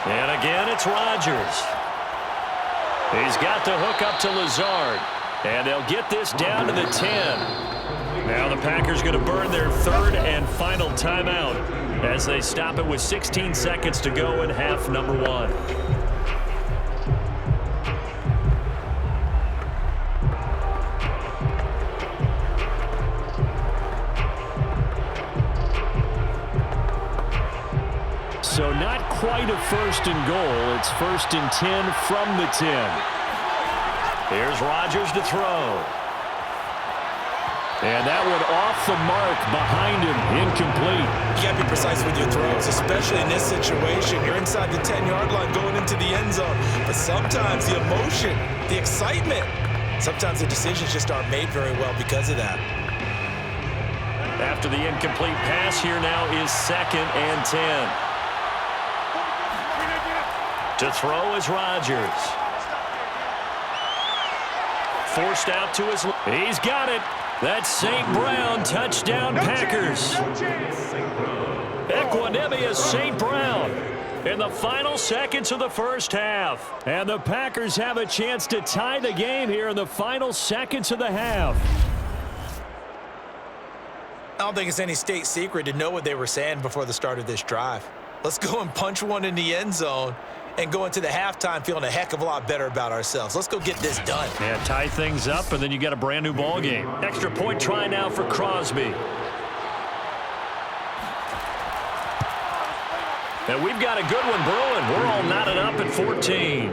And again, it's Rodgers. He's got the hook up to Lazard. And they'll get this down to the 10. Now the Packers going to burn their 3rd and final timeout as they stop it with 16 seconds to go in half number 1. So not quite a 1st and goal. It's 1st and 10 from the 10. Here's Rodgers to throw. And that one off the mark behind him. Incomplete. You got to be precise with your throws, especially in this situation. You're inside the 10-yard line going into the end zone. But sometimes the emotion, the excitement, sometimes the decisions just aren't made very well because of that. After the incomplete pass, here now is 2nd and 10. To throw is Rodgers. forced out to his left. He's got it. That's St. Brown. Touchdown, Packers. Equanimous St. Brown in the final seconds of the first half. And the Packers have a chance to tie the game here in the final seconds of the half. I don't think it's any state secret to know what they were saying before the start of this drive. Let's go and punch one in the end zone and go into the halftime feeling a heck of a lot better about ourselves. Let's go get this done. Yeah, tie things up, and then you got a brand new ball game. Extra point try now for Crosby. And we've got a good one brewing. We're all knotted up at 14.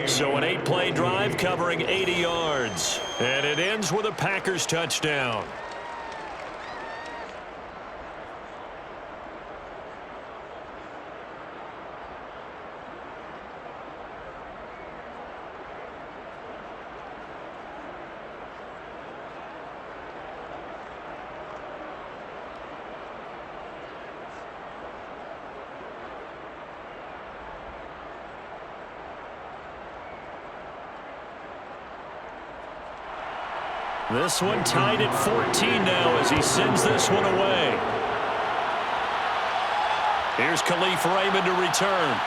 So an 8-play drive covering 80 yards. And it ends with a Packers touchdown. This one tied at 14 now as he sends this one away. Here's Khalif Raymond to return.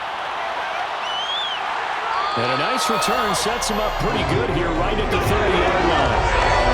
And a nice return sets him up pretty good here right at the 30-yard line.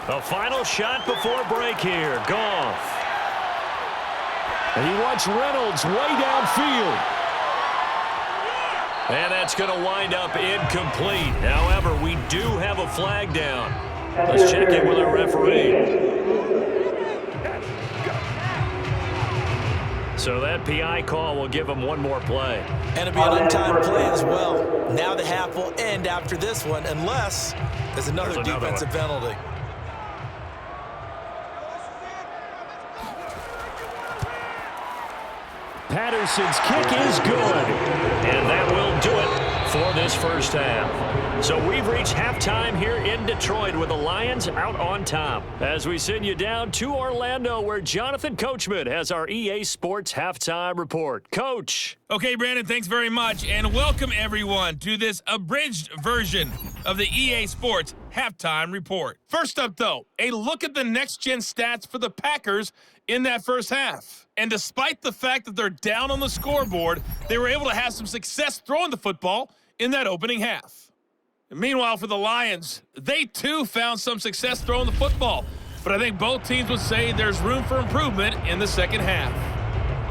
The final shot before break here. Goff. And he wants Reynolds way downfield. And that's going to wind up incomplete. However, we do have a flag down. Let's check in with our referee. So that PI call will give him one more play. And it'll be an untimed play as well. Now the half will end after this one unless there's another defensive penalty. Patterson's kick is good. And that will do it for this first half. So we've reached halftime here in Detroit with the Lions out on top. As we send you down to Orlando where Jonathan Coachman has our EA Sports halftime report. Coach. Okay, Brandon, thanks very much. And welcome, everyone, to this abridged version of the EA Sports halftime report. First up, though, a look at the next-gen stats for the Packers in that first half. And despite the fact that they're down on the scoreboard, they were able to have some success throwing the football in that opening half. And meanwhile, for the Lions, they too found some success throwing the football. But I think both teams would say there's room for improvement in the second half.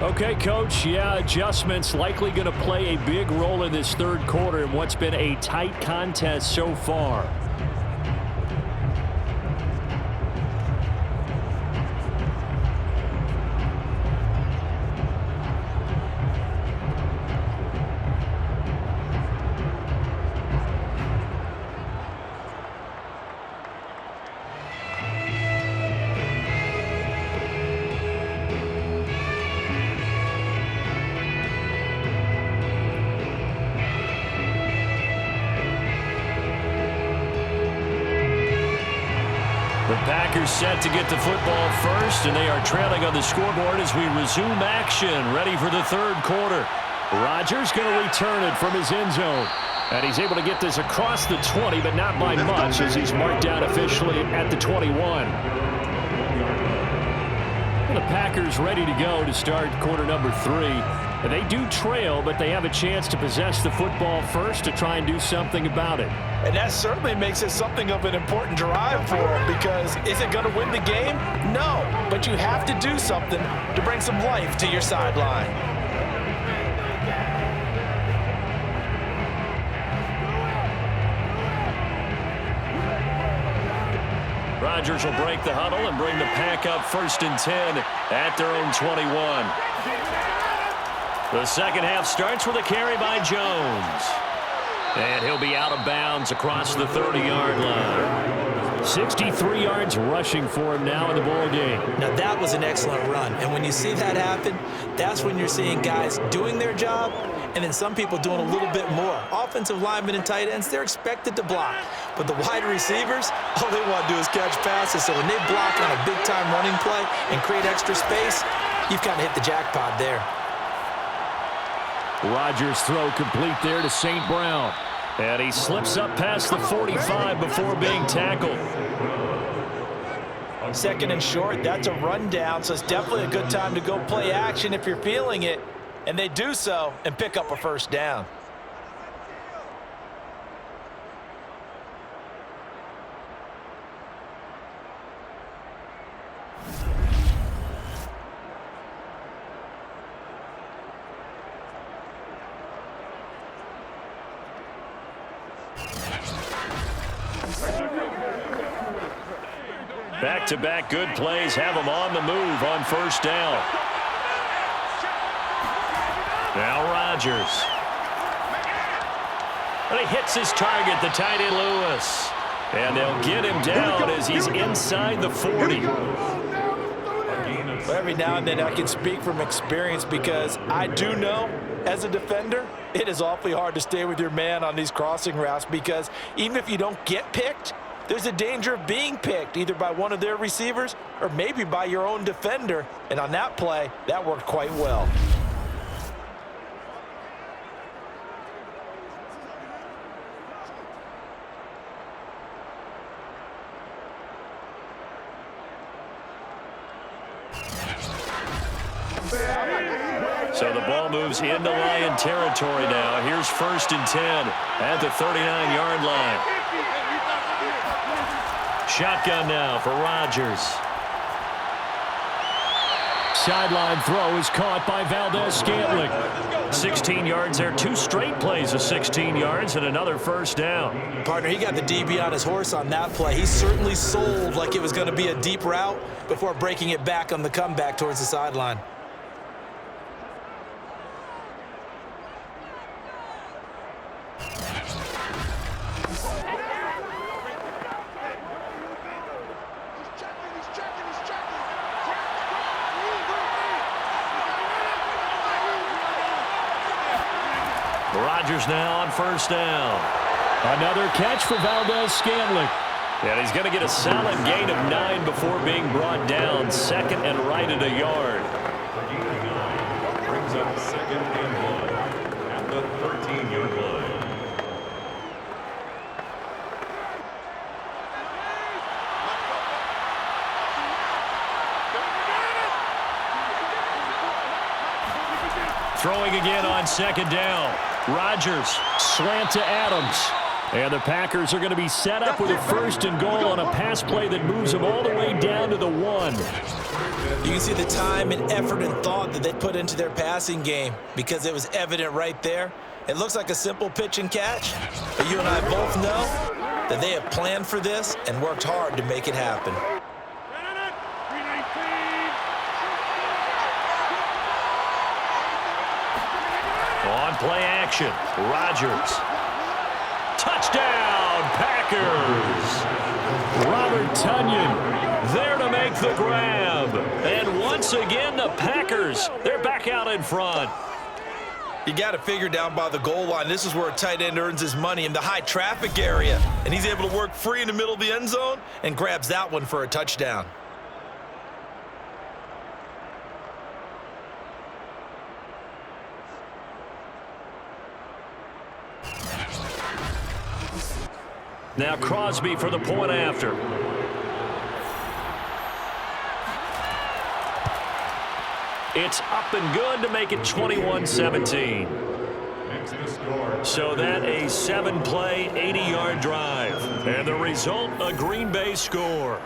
Okay, Coach, yeah, adjustments likely going to play a big role in this third quarter in what's been a tight contest so far. Packers set to get the football first, and they are trailing on the scoreboard as we resume action, ready for the third quarter. Rodgers going to return it from his end zone. And he's able to get this across the 20, but not by much as he's marked down officially at the 21. And the Packers ready to go to start quarter number 3. And they do trail, but they have a chance to possess the football first to try and do something about it. And that certainly makes it something of an important drive for them because is it going to win the game? No, but you have to do something to bring some life to your sideline. Rodgers will break the huddle and bring the Pack up 1st and 10 at their own 21. The second half starts with a carry by Jones. And he'll be out of bounds across the 30-yard line. 63 yards rushing for him now in the ball game. Now, that was an excellent run. And when you see that happen, that's when you're seeing guys doing their job and then some people doing a little bit more. Offensive linemen and tight ends, they're expected to block. But the wide receivers, all they want to do is catch passes. So when they block on a big-time running play and create extra space, you've kind of hit the jackpot there. Rodgers' throw complete there to St. Brown. And he slips up past the 45 before being tackled. Second and short, that's a rundown, so it's definitely a good time to go play action if you're feeling it. And they do so and pick up a first down. Back-to-back good plays have him on the move on first down. Now Rodgers. But he hits his target, the tight end Lewis. And they'll get him down as he's inside the 40. Well, every now and then I can speak from experience because I do know as a defender, it is awfully hard to stay with your man on these crossing routes because even if you don't get picked, there's a danger of being picked either by one of their receivers or maybe by your own defender. And on that play, that worked quite well. So the ball moves into Lion territory now. Here's 1st and 10 at the 39-yard line. Shotgun now for Rodgers. Sideline throw is caught by Valdez-Scantling. 16 yards there. 2 straight plays of 16 yards and another first down. Partner, he got the DB on his horse on that play. He certainly sold like it was going to be a deep route before breaking it back on the comeback towards the sideline. Rodgers now on first down. Another catch for Valdez-Scantling. And he's going to get a solid gain of 9 before being brought down. 2nd and right at a yard. Brings up 2nd and 1 at the 13-yard line. Throwing again on 2nd down. Rodgers, slant to Adams. And the Packers are going to be set up with a 1st and goal on a pass play that moves them all the way down to the 1. You can see the time and effort and thought that they put into their passing game because it was evident right there. It looks like a simple pitch and catch, but you and I both know that they have planned for this and worked hard to make it happen. On play action, Rodgers. Touchdown, Packers! Robert Tonyan there to make the grab. And once again, the Packers, they're back out in front. You got to figure down by the goal line. This is where a tight end earns his money in the high traffic area. And he's able to work free in the middle of the end zone and grabs that one for a touchdown. Now Crosby for the point after. It's up and good to make it 21-17. So that a 7-play, 80-yard drive. And the result, a Green Bay score.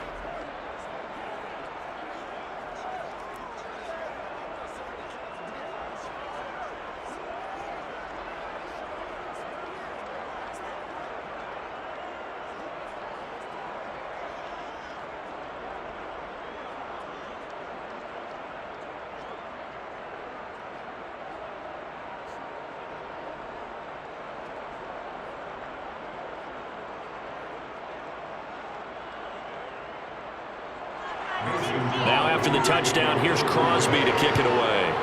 Now after the touchdown, here's Crosby to kick it away.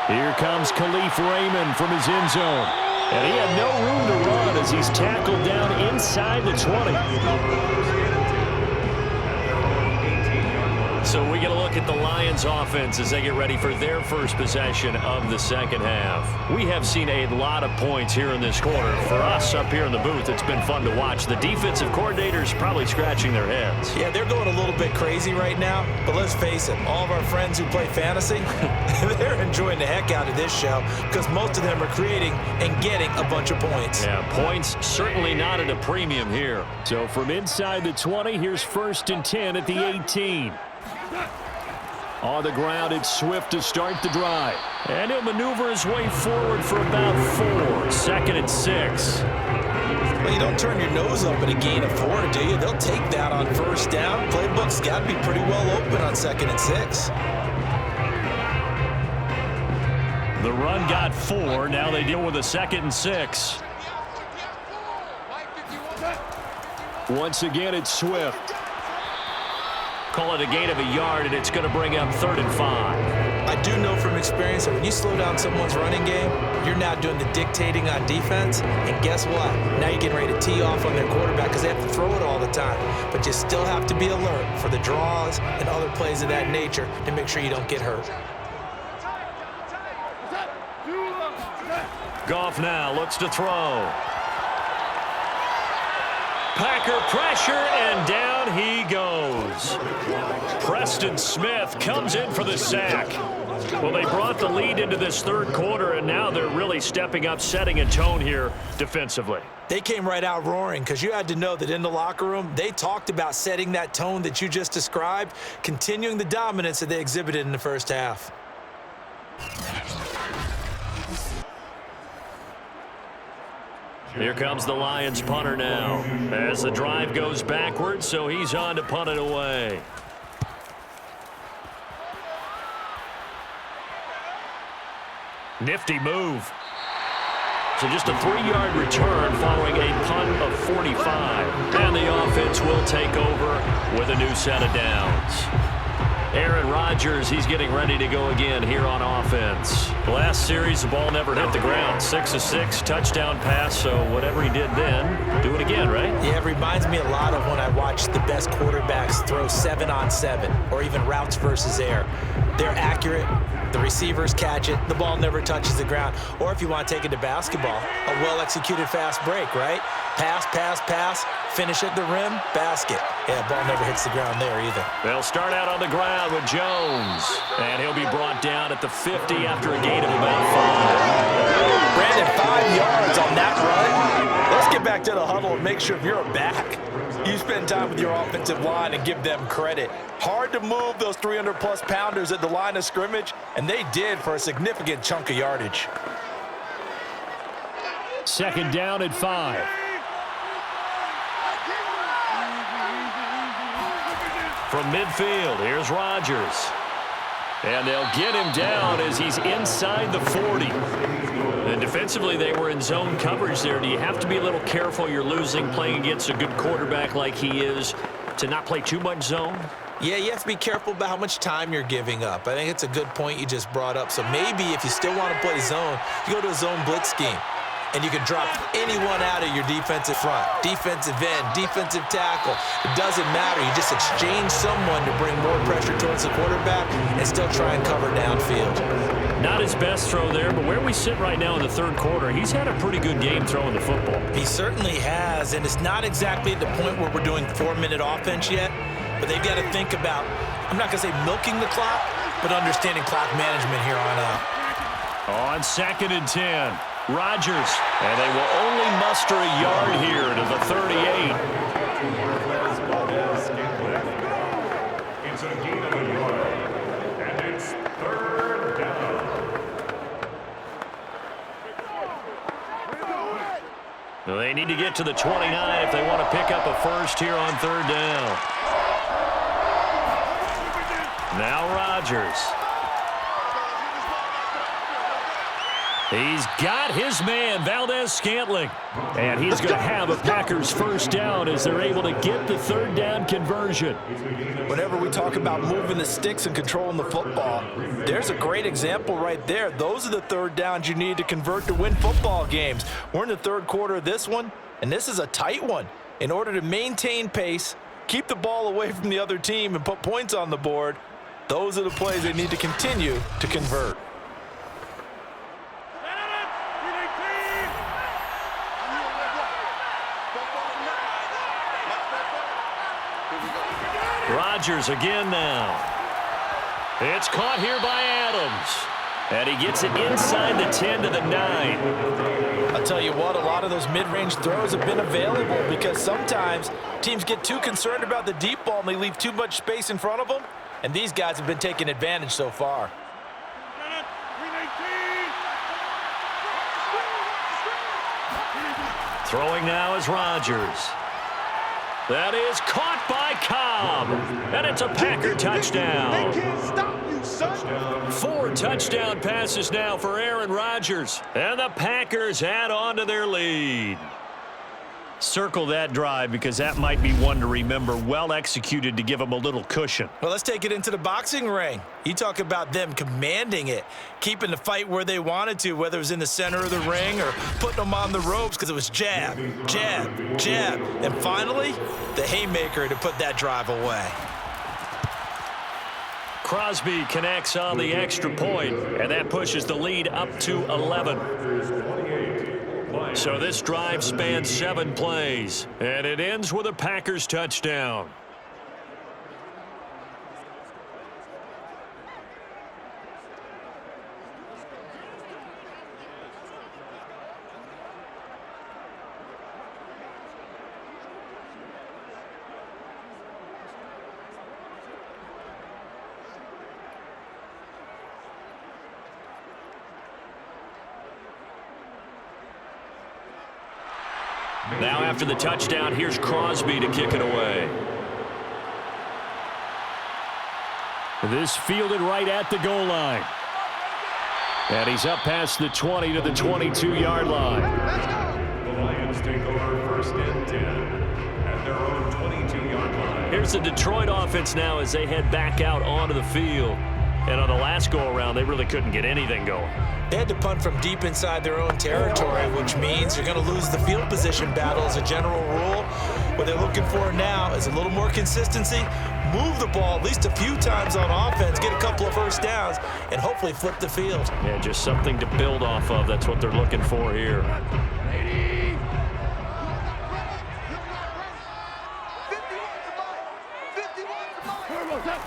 Here comes Khalif Raymond from his end zone. And he had no room to run as he's tackled down inside the 20. So we get a look at the Lions offense as they get ready for their first possession of the second half. We have seen a lot of points here in this quarter. For us up here in the booth, it's been fun to watch. The defensive coordinators probably scratching their heads. Yeah, they're going a little bit crazy right now, but let's face it, all of our friends who play fantasy, they're enjoying the heck out of this show because most of them are creating and getting a bunch of points. Yeah, points certainly not at a premium here. So from inside the 20, here's 1st and 10 at the 18. On the ground, it's Swift to start the drive. And he'll maneuver his way forward for about 4. 2nd and 6. Well, you don't turn your nose up at a gain of 4, do you? They'll take that on 1st down. Playbook's got to be pretty well open on 2nd and 6. The run got 4. Now they deal with a 2nd and 6. Once again, it's Swift. Call it a gain of a yard, and it's going to bring up 3rd and 5. I do know from experience that when you slow down someone's running game, you're now doing the dictating on defense. And guess what? Now you're getting ready to tee off on their quarterback because they have to throw it all the time. But you still have to be alert for the draws and other plays of that nature to make sure you don't get hurt. Goff now looks to throw. Packer pressure, and down he goes. Preston Smith comes in for the sack. Well, they brought the lead into this 3rd quarter, and now they're really stepping up, setting a tone here defensively. They came right out roaring because you had to know that in the locker room, they talked about setting that tone that you just described, continuing the dominance that they exhibited in the 1st half. Here comes the Lions punter now as the drive goes backwards, so he's on to punt it away. Nifty move. So just a 3-yard return following a punt of 45. And the offense will take over with a new set of downs. Aaron Rodgers, he's getting ready to go again here on offense. Last series, the ball never hit the ground. 6 of 6, touchdown pass, so whatever he did then, do it again, right? Yeah, it reminds me a lot of when I watched the best quarterbacks throw 7-on-7 or even routes versus air. They're accurate. The receivers catch it. The ball never touches the ground. Or if you want to take it to basketball, a well-executed fast break, right? Pass, pass, pass, finish at the rim, basket. Yeah, ball never hits the ground there either. They'll start out on the ground with Jones. And he'll be brought down at the 50 after a gain of about 5. Brandon, 5 yards on that run. Let's get back to the huddle and make sure if you're a back, you spend time with your offensive line and give them credit. Hard to move those 300-plus pounders at the line of scrimmage, and they did for a significant chunk of yardage. 2nd down at 5. From midfield, here's Rodgers. And they'll get him down as he's inside the 40. And defensively, they were in zone coverage there. Do you have to be a little careful? You're losing, playing against a good quarterback like he is, to not play too much zone? Yeah, you have to be careful about how much time you're giving up. I think it's a good point you just brought up. So maybe if you still want to play zone, you go to a zone blitz scheme. And you can drop anyone out of your defensive front, defensive end, defensive tackle. It doesn't matter. You just exchange someone to bring more pressure towards the quarterback and still try and cover downfield. Not his best throw there, but where we sit right now in the 3rd quarter, he's had a pretty good game throwing the football. He certainly has, and it's not exactly at the point where we're doing 4-minute offense yet, but they've got to think about, I'm not going to say milking the clock, but understanding clock management here on out. On 2nd and 10. Rodgers, and they will only muster a yard here to the 38. It's a gain of a yard, and it's 3rd down. They need to get to the 29 if they want to pick up a first here on 3rd down. Now Rodgers. He's got his man, Valdez-Scantling. And he's going to have a Packers first down as they're able to get the third down conversion. Whenever we talk about moving the sticks and controlling the football, there's a great example right there. Those are the third downs you need to convert to win football games. We're in the third quarter of this one, and this is a tight one. In order to maintain pace, keep the ball away from the other team, and put points on the board, those are the plays they need to continue to convert. Rodgers again now. It's caught here by Adams. And he gets it inside the 10 to the 9. I'll tell you what, a lot of those mid-range throws have been available because sometimes teams get too concerned about the deep ball and they leave too much space in front of them. And these guys have been taking advantage so far. Throwing now is Rodgers. That is caught by Cobb. And it's a Packer touchdown. They can't stop you, son. 4 touchdown passes now for Aaron Rodgers. And the Packers add on to their lead. Circle that drive because that might be one to remember. Well executed to give them a little cushion. Well, let's take it into the boxing ring. You talk about them commanding it, keeping the fight where they wanted to, whether it was in the center of the ring or putting them on the ropes because it was jab, jab, jab. And finally, the haymaker to put that drive away. Crosby connects on the extra point, and that pushes the lead up to 11. So this drive spans 7 plays, and it ends with a Packers touchdown. Now after the touchdown, here's Crosby to kick it away. This fielded right at the goal line. And he's up past the 20 to the 22-yard line. The Lions take over first and 10 at their own 22-yard line. Here's the Detroit offense now as they head back out onto the field. And on the last go-around, they really couldn't get anything going. They had to punt from deep inside their own territory, which means you're going to lose the field position battle as a general rule. What they're looking for now is a little more consistency, move the ball at least a few times on offense, get a couple of first downs, and hopefully flip the field. Yeah, just something to build off of. That's what they're looking for here.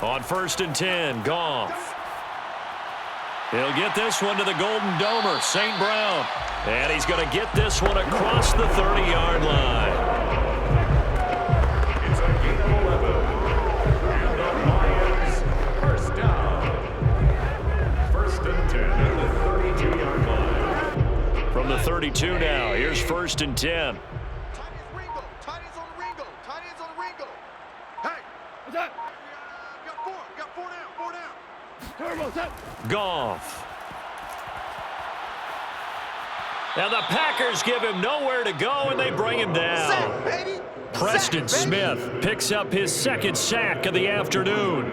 On first and 10, Goff. He'll get this one to the Golden Domer, St. Brown. And he's going to get this one across the 30-yard line. It's a gain of 11. And the Lions first down. First and 10 at the 32-yard line. From the 32 now, here's first and 10. Tight ends on the Ringo. Tight ends on the Ringo. Hey, what's up? Got four down. Turbo's up. Goff. Now the Packers give him nowhere to go, and they bring him down. Sack, baby. Preston Sack, baby. Smith picks up his second sack of the afternoon.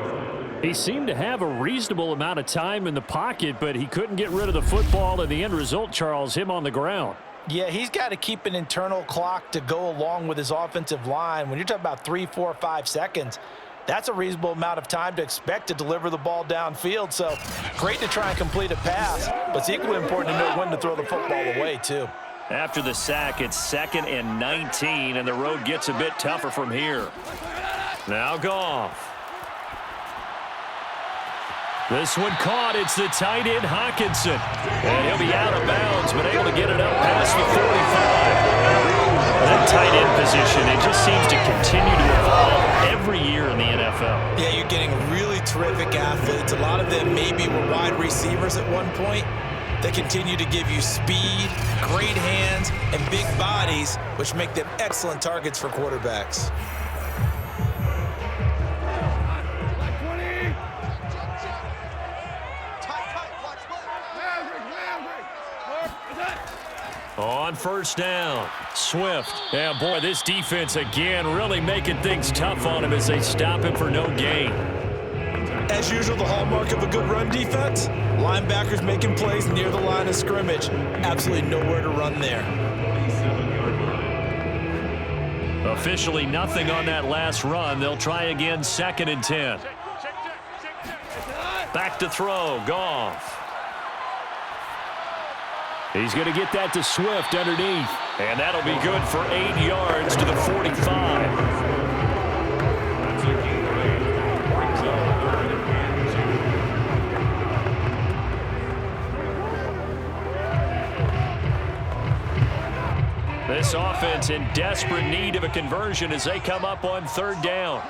He seemed to have a reasonable amount of time in the pocket, but he couldn't get rid of the football, and the end result, Charles, him on the ground. Yeah, he's got to keep an internal clock to go along with his offensive line. When you're talking about 3, 4, 5 seconds, that's a reasonable amount of time to expect to deliver the ball downfield. So great to try and complete a pass, but it's equally important to know when to throw the football away, too. After the sack, it's 2nd and 19, and the road gets a bit tougher from here. Now Goff. This one caught. It's the tight end, Hockenson. And he'll be out of bounds, but able to get it up past the 45. That tight end position, it just seems to continue to evolve every year in the NFL. Yeah, you're getting really terrific athletes. A lot of them maybe were wide receivers at one point. They continue to give you speed, great hands, and big bodies, which make them excellent targets for quarterbacks. on first down. Swift. Yeah, boy, this defense again really making things tough on him as they stop him for no gain. As usual, the hallmark of a good run defense, linebackers making plays near the line of scrimmage. Absolutely nowhere to run there. Officially nothing on that last run. They'll try again, 2nd and 10. Back to throw, Goff. He's going to get that to Swift underneath. And that'll be good for 8 yards to the 45. This offense in desperate need of a conversion as they come up on 3rd down.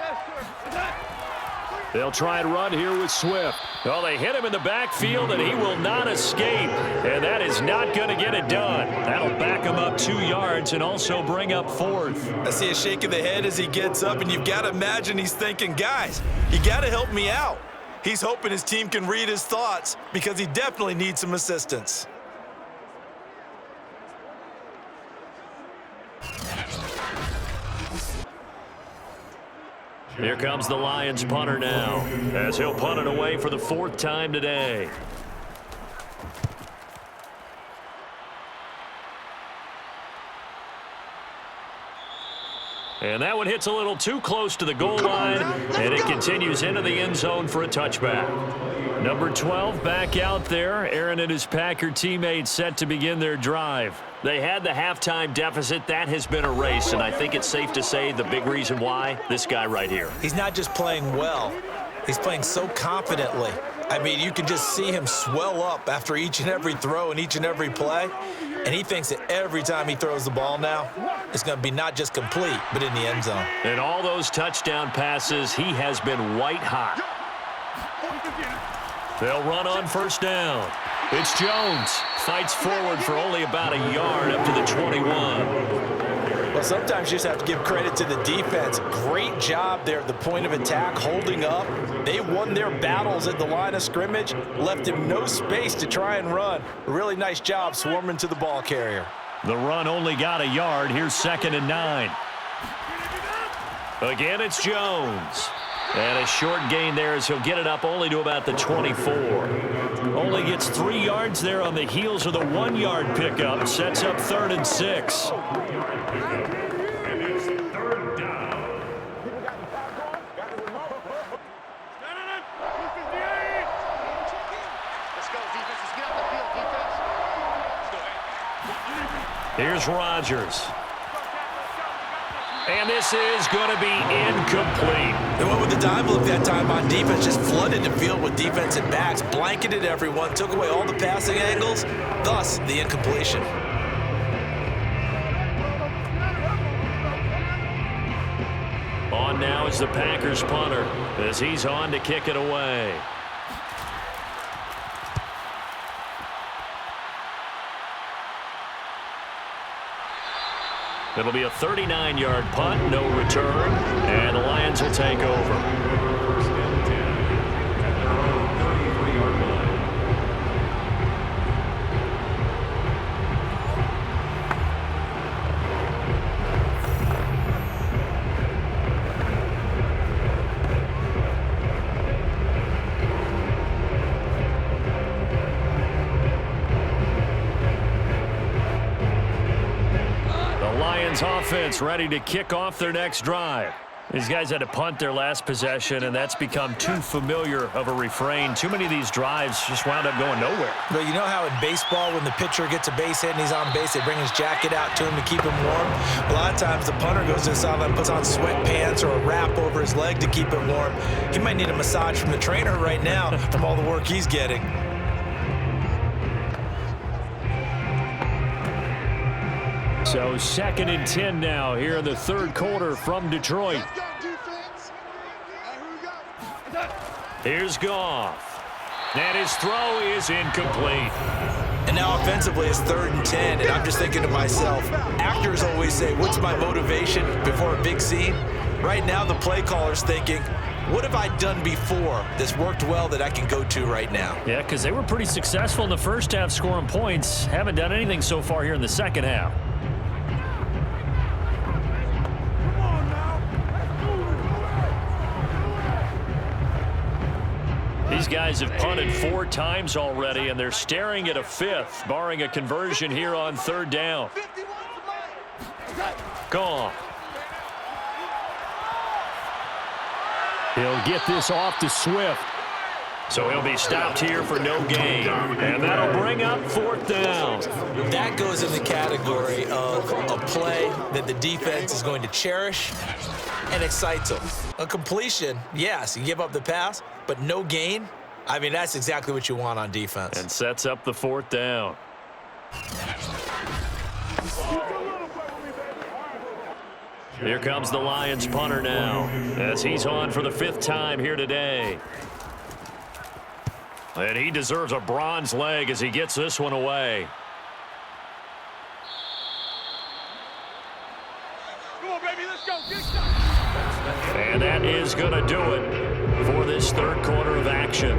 They'll try and run here with Swift. Well, they hit him in the backfield, and he will not escape. And that is not going to get it done. That'll back him up 2 yards and also bring up 4th. I see a shake of the head as he gets up, and you've got to imagine he's thinking, guys, you got to help me out. He's hoping his team can read his thoughts because he definitely needs some assistance. Here comes the Lions punter now, as he'll punt it away for the 4th time today. And that one hits a little too close to the goal line, and it continues into the end zone for a touchback. Number 12 back out there. Aaron and his Packer teammates set to begin their drive. They had the halftime deficit. That has been erased, and I think it's safe to say the big reason why, this guy right here. He's not just playing well. He's playing so confidently. I mean, you can just see him swell up after each and every throw and each and every play. And he thinks that every time he throws the ball now, it's going to be not just complete, but in the end zone. And all those touchdown passes, he has been white hot. They'll run on first down. It's Jones. Fights forward for only about a yard up to the 21. Well, sometimes you just have to give credit to the defense. Great job there at the point of attack, holding up. They won their battles at the line of scrimmage, left him no space to try and run. A really nice job swarming to the ball carrier. The run only got a yard. Here's 2nd and 9. Again, it's Jones. And a short gain there as he'll get it up only to about the 24. Only gets 3 yards there on the heels of the 1-yard pickup. Sets up 3rd and 6. And it's 3rd down. Let's go, defense. Let's get off the field, defense. Here's Rodgers. And this is going to be incomplete. They went with the dive look that time on defense, just flooded the field with defensive backs, blanketed everyone, took away all the passing angles, thus the incompletion. On now is the Packers punter as he's on to kick it away. It'll be a 39-yard punt, no return, and the Lions will take over. 1st and 10 at their own 33-yard line. Offense ready to kick off their next drive. These guys had to punt their last possession, and that's become too familiar of a refrain. Too many of these drives just wound up going nowhere. But you know how in baseball, when the pitcher gets a base hit and he's on base, they bring his jacket out to him to keep him warm? A lot of times the punter goes to the sideline, puts on sweatpants or a wrap over his leg to keep it warm. He might need a massage from the trainer right now from all the work he's getting. So 2nd and 10 now here in the 3rd quarter from Detroit. Let's go, defense. Hey, here we go. Here's Goff. And his throw is incomplete. And now offensively it's 3rd and 10, and I'm just thinking to myself, actors always say, what's my motivation before a big scene? Right now the play caller's thinking, What have I done before that's worked well that I can go to right now? Yeah, because they were pretty successful in the first half scoring points. Haven't done anything so far here in the second half. These guys have punted 4 times already, and they're staring at a 5th, barring a conversion here on 3rd down. Gone. He'll get this off to Swift. So he'll be stopped here for no gain. And that'll bring up 4th down. That goes in the category of a play that the defense is going to cherish and excites them. A completion, yes, you give up the pass, but no gain. I mean, that's exactly what you want on defense. And sets up the 4th down. Here comes the Lions punter now, as he's on for the 5th time here today. And he deserves a bronze leg as he gets this one away. Come on, baby, let's go. And that is going to do it for this 3rd quarter of action.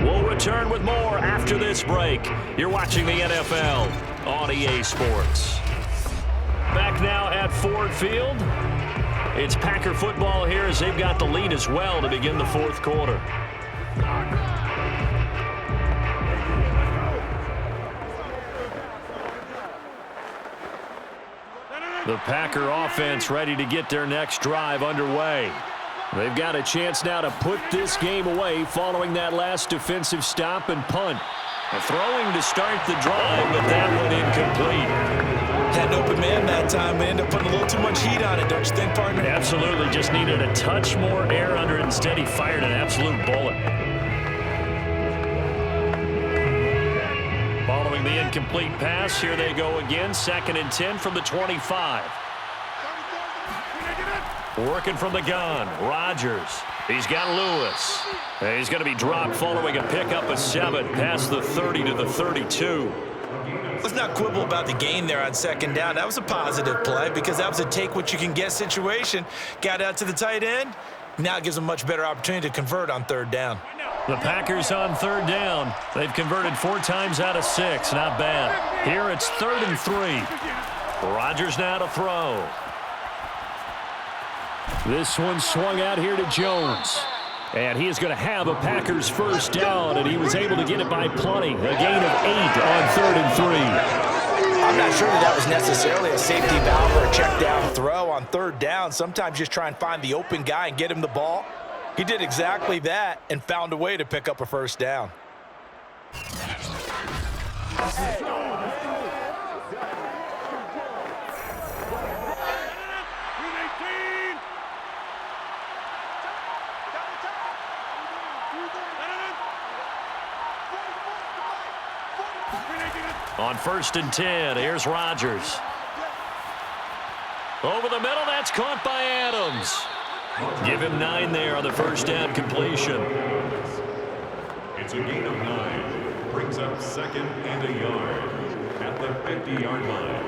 We'll return with more after this break. You're watching the NFL on EA Sports. Back now at Ford Field. It's Packer football here as they've got the lead as well to begin the 4th quarter. The Packer offense ready to get their next drive underway. They've got a chance now to put this game away following that last defensive stop and punt. Throwing to start the drive, but that one incomplete. Had an open man that time, but ended up putting a little too much heat on it, don't you think, partner? Absolutely, just needed a touch more air under it. Instead, he fired an absolute bullet. Following the incomplete pass, here they go again. 2nd and 10 from the 25. Working from the gun, Rodgers. He's got Lewis. And he's going to be dropped following a pickup of 7 past the 30 to the 32. Let's not quibble about the gain there on 2nd down. That was a positive play because that was a take-what-you-can-get situation. Got out to the tight end. Now it gives them a much better opportunity to convert on 3rd down. The Packers on 3rd down. They've converted 4 times out of 6. Not bad. Here it's 3rd and 3. Rodgers now to throw. This one swung out here to Jones. And he is going to have a Packers 1st down, and he was able to get it by plenty. A gain of 8 on 3rd and 3. I'm not sure that was necessarily a safety valve or a check down throw on 3rd down. Sometimes just try and find the open guy and get him the ball. He did exactly that and found a way to pick up a 1st down. On 1st and 10, here's Rodgers. Over the middle, that's caught by Adams. Give him 9 there on the 1st down completion. It's a gain of 9. Brings up 2nd and a yard at the 50-yard line.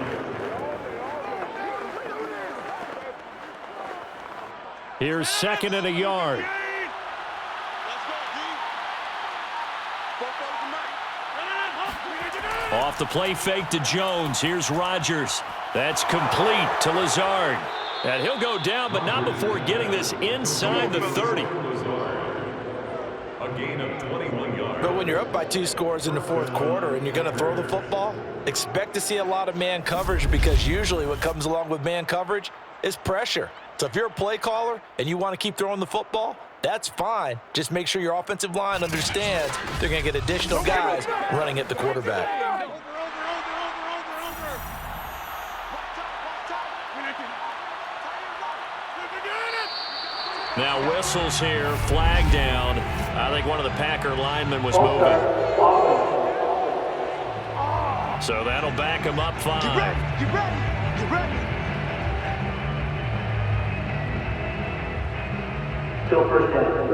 Here's 2nd and a yard. Off the play fake to Jones. Here's Rodgers. That's complete to Lazard. And he'll go down, but not before getting this inside the 30. A gain of 21 yards. But when you're up by 2 scores in the 4th quarter and you're going to throw the football, expect to see a lot of man coverage because usually what comes along with man coverage is pressure. So if you're a play caller and you want to keep throwing the football, that's fine. Just make sure your offensive line understands they're going to get additional guys running at the quarterback. Now whistles here, flag down. I think one of the Packer linemen was moving. So that'll back him up 5. Get ready, get ready, get ready. Still 1st down.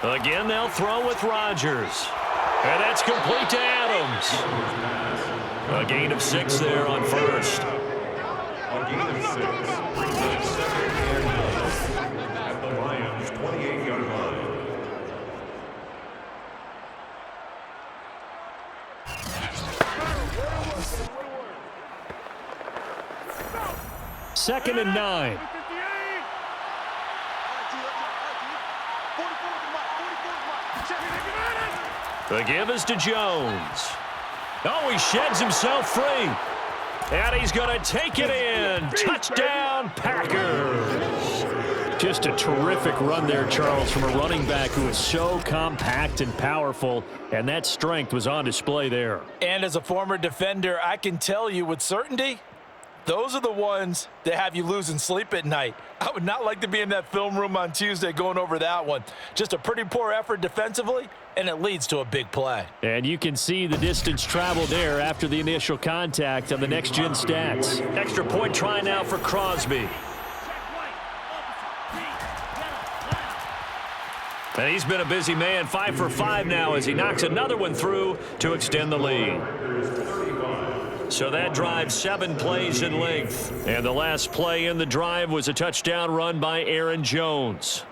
Again, they'll throw with Rodgers. And that's complete to Adams. A gain of 6 there on first. A gain of 6 brings up 2nd and 9 at the Lions' 28-yard line. Second and 9. The give is to Jones. Oh, he sheds himself free. And he's going to take it in. Touchdown, Packers. Just a terrific run there, Charles, from a running back who is so compact and powerful, and that strength was on display there. And as a former defender, I can tell you with certainty, those are the ones that have you losing sleep at night. I would not like to be in that film room on Tuesday going over that one. Just a pretty poor effort defensively, and it leads to a big play. And you can see the distance traveled there after the initial contact on the next-gen stats. Extra point try now for Crosby. And he's been a busy man, 5 for 5 now as he knocks another one through to extend the lead. So that drive 7 plays in length. And the last play in the drive was a touchdown run by Aaron Jones.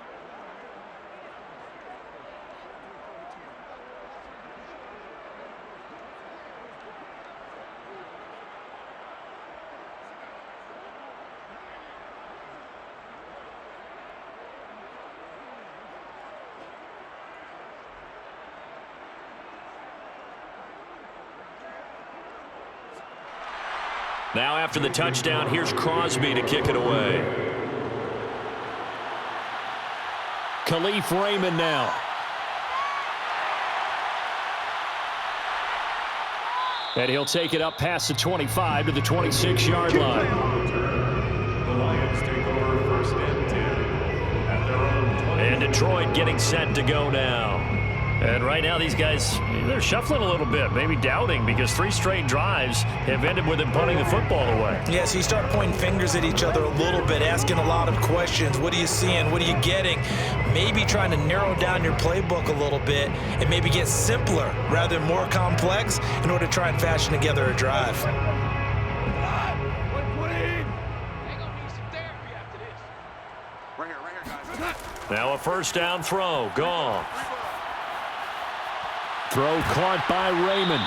Now after the touchdown, here's Crosby to kick it away. Khalif Raymond now. And he'll take it up past the 25 to the 26-yard line. The Lions take over 1st and 10 at their own 20. And Detroit getting set to go now. And right now these guys, they're shuffling a little bit, maybe doubting, because 3 straight drives have ended with them punting the football away. Yeah, so you start pointing fingers at each other a little bit, asking a lot of questions. What are you seeing? What are you getting? Maybe trying to narrow down your playbook a little bit and maybe get simpler rather than more complex in order to try and fashion together a drive. Now a first down throw, gone. Throw caught by Raymond.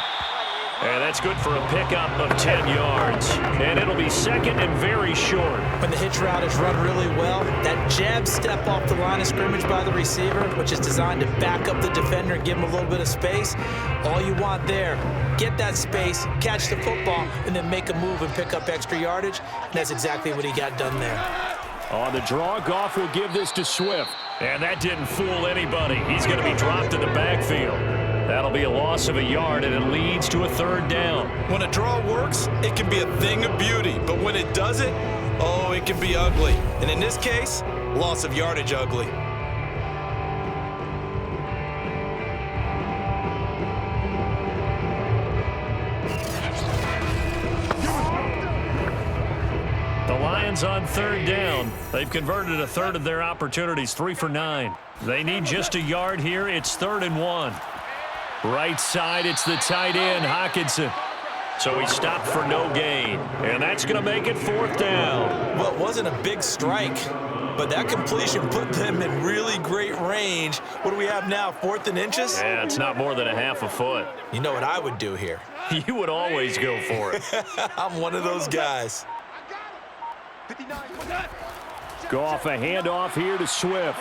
And that's good for a pickup of 10 yards. And it'll be second and very short. When the hitch route is run really well, that jab step off the line of scrimmage by the receiver, which is designed to back up the defender and give him a little bit of space, all you want there, get that space, catch the football, and then make a move and pick up extra yardage. And that's exactly what he got done there. On the draw, Goff will give this to Swift. And that didn't fool anybody. He's going to be dropped in the backfield. That'll be a loss of a yard, and it leads to a 3rd down. When a draw works, it can be a thing of beauty. But when it doesn't, oh, it can be ugly. And in this case, loss of yardage ugly. The Lions on 3rd down. They've converted a third of their opportunities, 3 for 9. They need just a yard here. It's 3rd and 1. Right side, it's the tight end, Hockenson. So he stopped for no gain. And that's going to make it 4th down. Well, it wasn't a big strike, but that completion put them in really great range. What do we have now, 4th and inches? Yeah, it's not more than a half a foot. You know what I would do here? You would always go for it. I'm one of those guys. Goff a handoff here to Swift.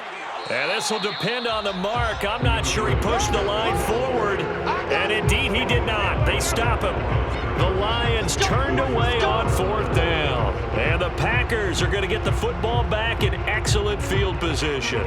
And this will depend on the mark. I'm not sure he pushed the line forward. And indeed, he did not. They stop him. The Lions turned away on 4th down. And the Packers are going to get the football back in excellent field position.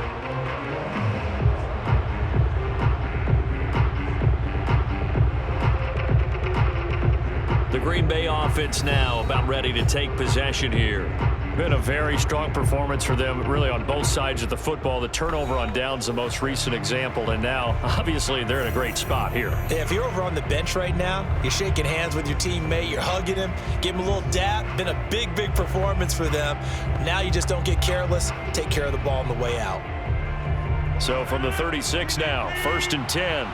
The Green Bay offense now about ready to take possession here. Been a very strong performance for them, really, on both sides of the football. The turnover on downs, the most recent example, and now, obviously, they're in a great spot here. Yeah, if you're over on the bench right now, you're shaking hands with your teammate, you're hugging him, give him a little dap. Been a big, big performance for them. Now you just don't get careless. Take care of the ball on the way out. So from the 36 now, 1st and 10.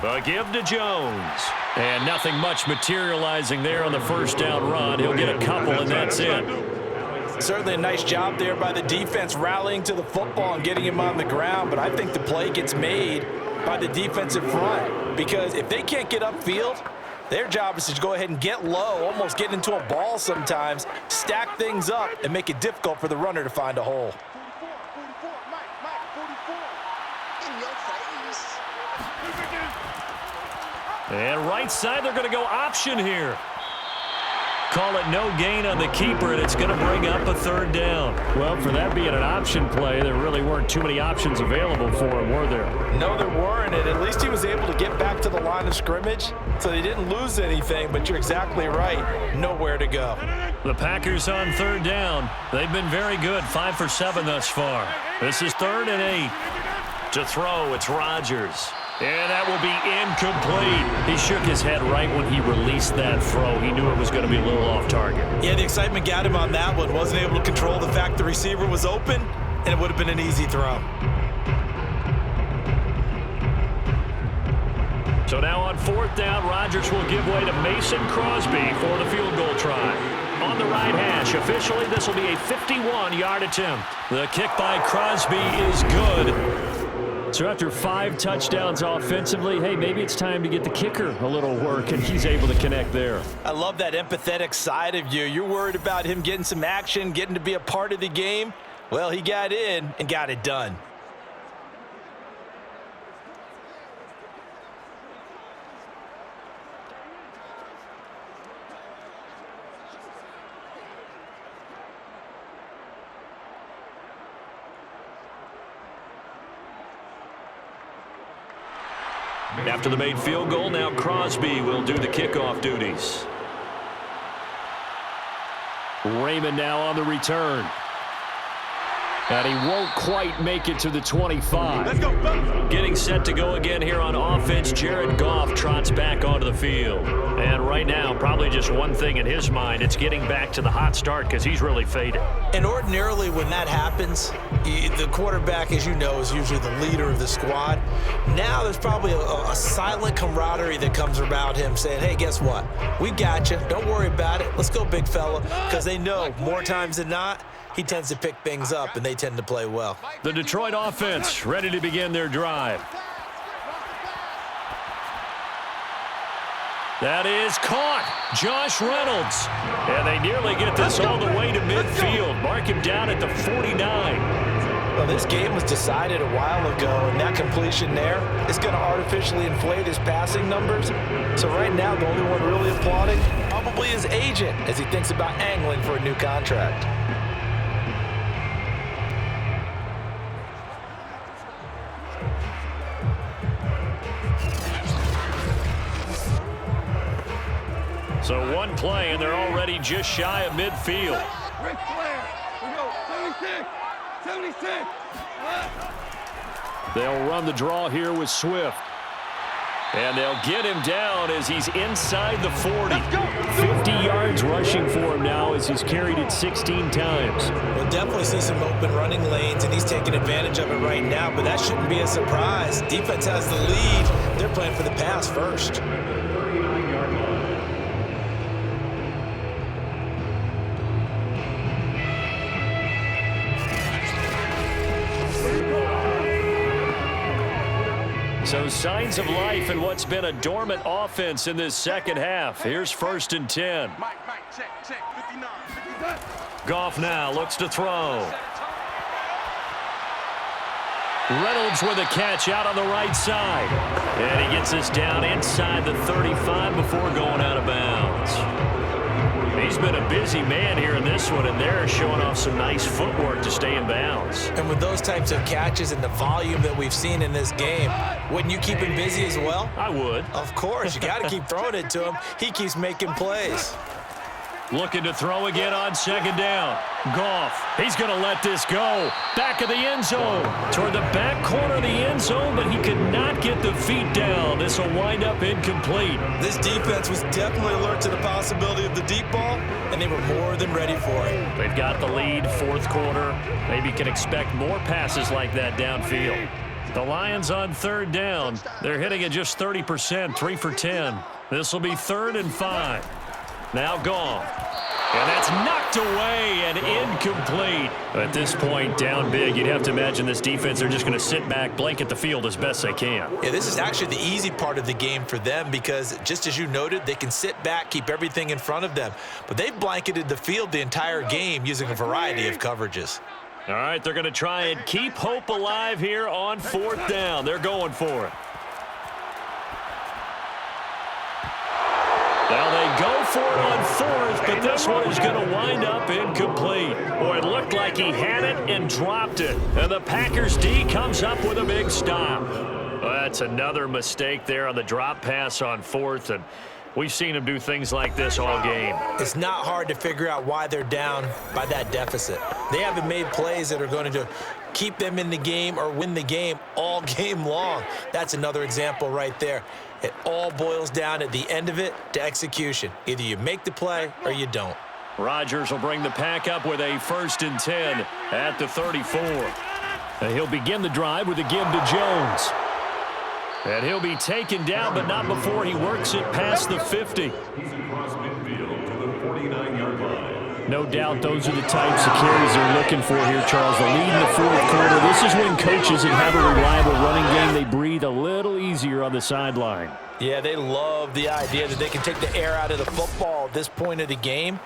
The give to Jones. And nothing much materializing there on the first down run. He'll get a couple, and that's it. Certainly a nice job there by the defense rallying to the football and getting him on the ground, but I think the play gets made by the defensive front because if they can't get upfield, their job is to go ahead and get low, almost get into a ball sometimes, stack things up, and make it difficult for the runner to find a hole. 44, Mike, 44. In your face. And right side, they're going to go option here. Call it no gain on the keeper, and it's going to bring up a 3rd down. Well, for that being an option play, there really weren't too many options available for him, were there? No, there weren't, and at least he was able to get back to the line of scrimmage, so they didn't lose anything, but you're exactly right. Nowhere to go. The Packers on 3rd down. They've been very good, 5 for 7 thus far. This is 3rd and 8. To throw, it's Rodgers. And that will be incomplete. He shook his head right when he released that throw. He knew it was going to be a little off target. Yeah, the excitement got him on that one. Wasn't able to control the fact the receiver was open, and it would have been an easy throw. So now on 4th down, Rodgers will give way to Mason Crosby for the field goal try. On the right hash, officially this will be a 51-yard attempt. The kick by Crosby is good. So after 5 touchdowns offensively, hey, maybe it's time to get the kicker a little work, and he's able to connect there. I love that empathetic side of you. You're worried about him getting some action, getting to be a part of the game. Well, he got in and got it done. After the made field goal, now Crosby will do the kickoff duties. Raymond now on the return. And he won't quite make it to the 25. Let's go, fellas. Getting set to go again here on offense, Jared Goff trots back onto the field. And right now, probably just one thing in his mind, it's getting back to the hot start because he's really faded. And ordinarily when that happens, the quarterback, as you know, is usually the leader of the squad. Now there's probably a silent camaraderie that comes around him saying, hey, guess what? We got you. Don't worry about it. Let's go, big fella. Because they know more times than not, he tends to pick things up, and they tend to play well. The Detroit offense ready to begin their drive. That is caught. Josh Reynolds. And they nearly get this all the way to midfield. Mark him down at the 49. Well, this game was decided a while ago, and that completion there is going to artificially inflate his passing numbers. So right now, the only one really applauding probably his agent as he thinks about angling for a new contract. So one play, and they're already just shy of midfield. Ric Flair. We go. 76. 76. They'll run the draw here with Swift. And they'll get him down as he's inside the 40. 50 yards rushing for him now as he's carried it 16 times. We'll definitely see some open running lanes, and he's taking advantage of it right now, but that shouldn't be a surprise. Defense has the lead. They're playing for the pass first. So signs of life in what's been a dormant offense in this second half. Here's 1st and 10. Mike, check. 59. 59. Goff now looks to throw. Reynolds with a catch out on the right side. And he gets us down inside the 35 before going out of bounds. He's been a busy man here in this one, and they're showing off some nice footwork to stay in bounds. And with those types of catches and the volume that we've seen in this game, wouldn't you keep him busy as well? I would. Of course. You got to keep throwing it to him. He keeps making plays. Looking to throw again on second down. Goff, he's going to let this go. Back of the end zone. Toward the back corner of the end zone, but he could not get the feet down. This will wind up incomplete. This defense was definitely alert to the possibility of the deep ball, and they were more than ready for it. They've got the lead, fourth quarter. Maybe can expect more passes like that downfield. The Lions on third down. They're hitting at just 30%, 3 for 10. This will be 3rd and 5. Now Goff. And that's knocked away and incomplete. At this point, down big, you'd have to imagine this defense, they're just going to sit back, blanket the field as best they can. Yeah, this is actually the easy part of the game for them because, just as you noted, they can sit back, keep everything in front of them. But they've blanketed the field the entire game using a variety of coverages. All right, they're going to try and keep hope alive here on 4th down. They're going for it. Now they go for it on 4th, but this one is going to wind up incomplete. Boy, it looked like he had it and dropped it. And the Packers D comes up with a big stop. Well, that's another mistake there on the drop pass on 4th, and we've seen him do things like this all game. It's not hard to figure out why they're down by that deficit. They haven't made plays that are going to keep them in the game or win the game all game long. That's another example right there. It all boils down at the end of it to execution. Either you make the play or you don't. Rodgers will bring the pack up with a 1st and 10 at the 34. And he'll begin the drive with a give to Jones. And he'll be taken down, but not before he works it past the 50. No doubt those are the types of carries they're looking for here, Charles. The lead in the 4th quarter. This is when coaches that have a reliable running game, they breathe a little easier on the sideline. Yeah, they love the idea that they can take the air out of the football at this point of the game.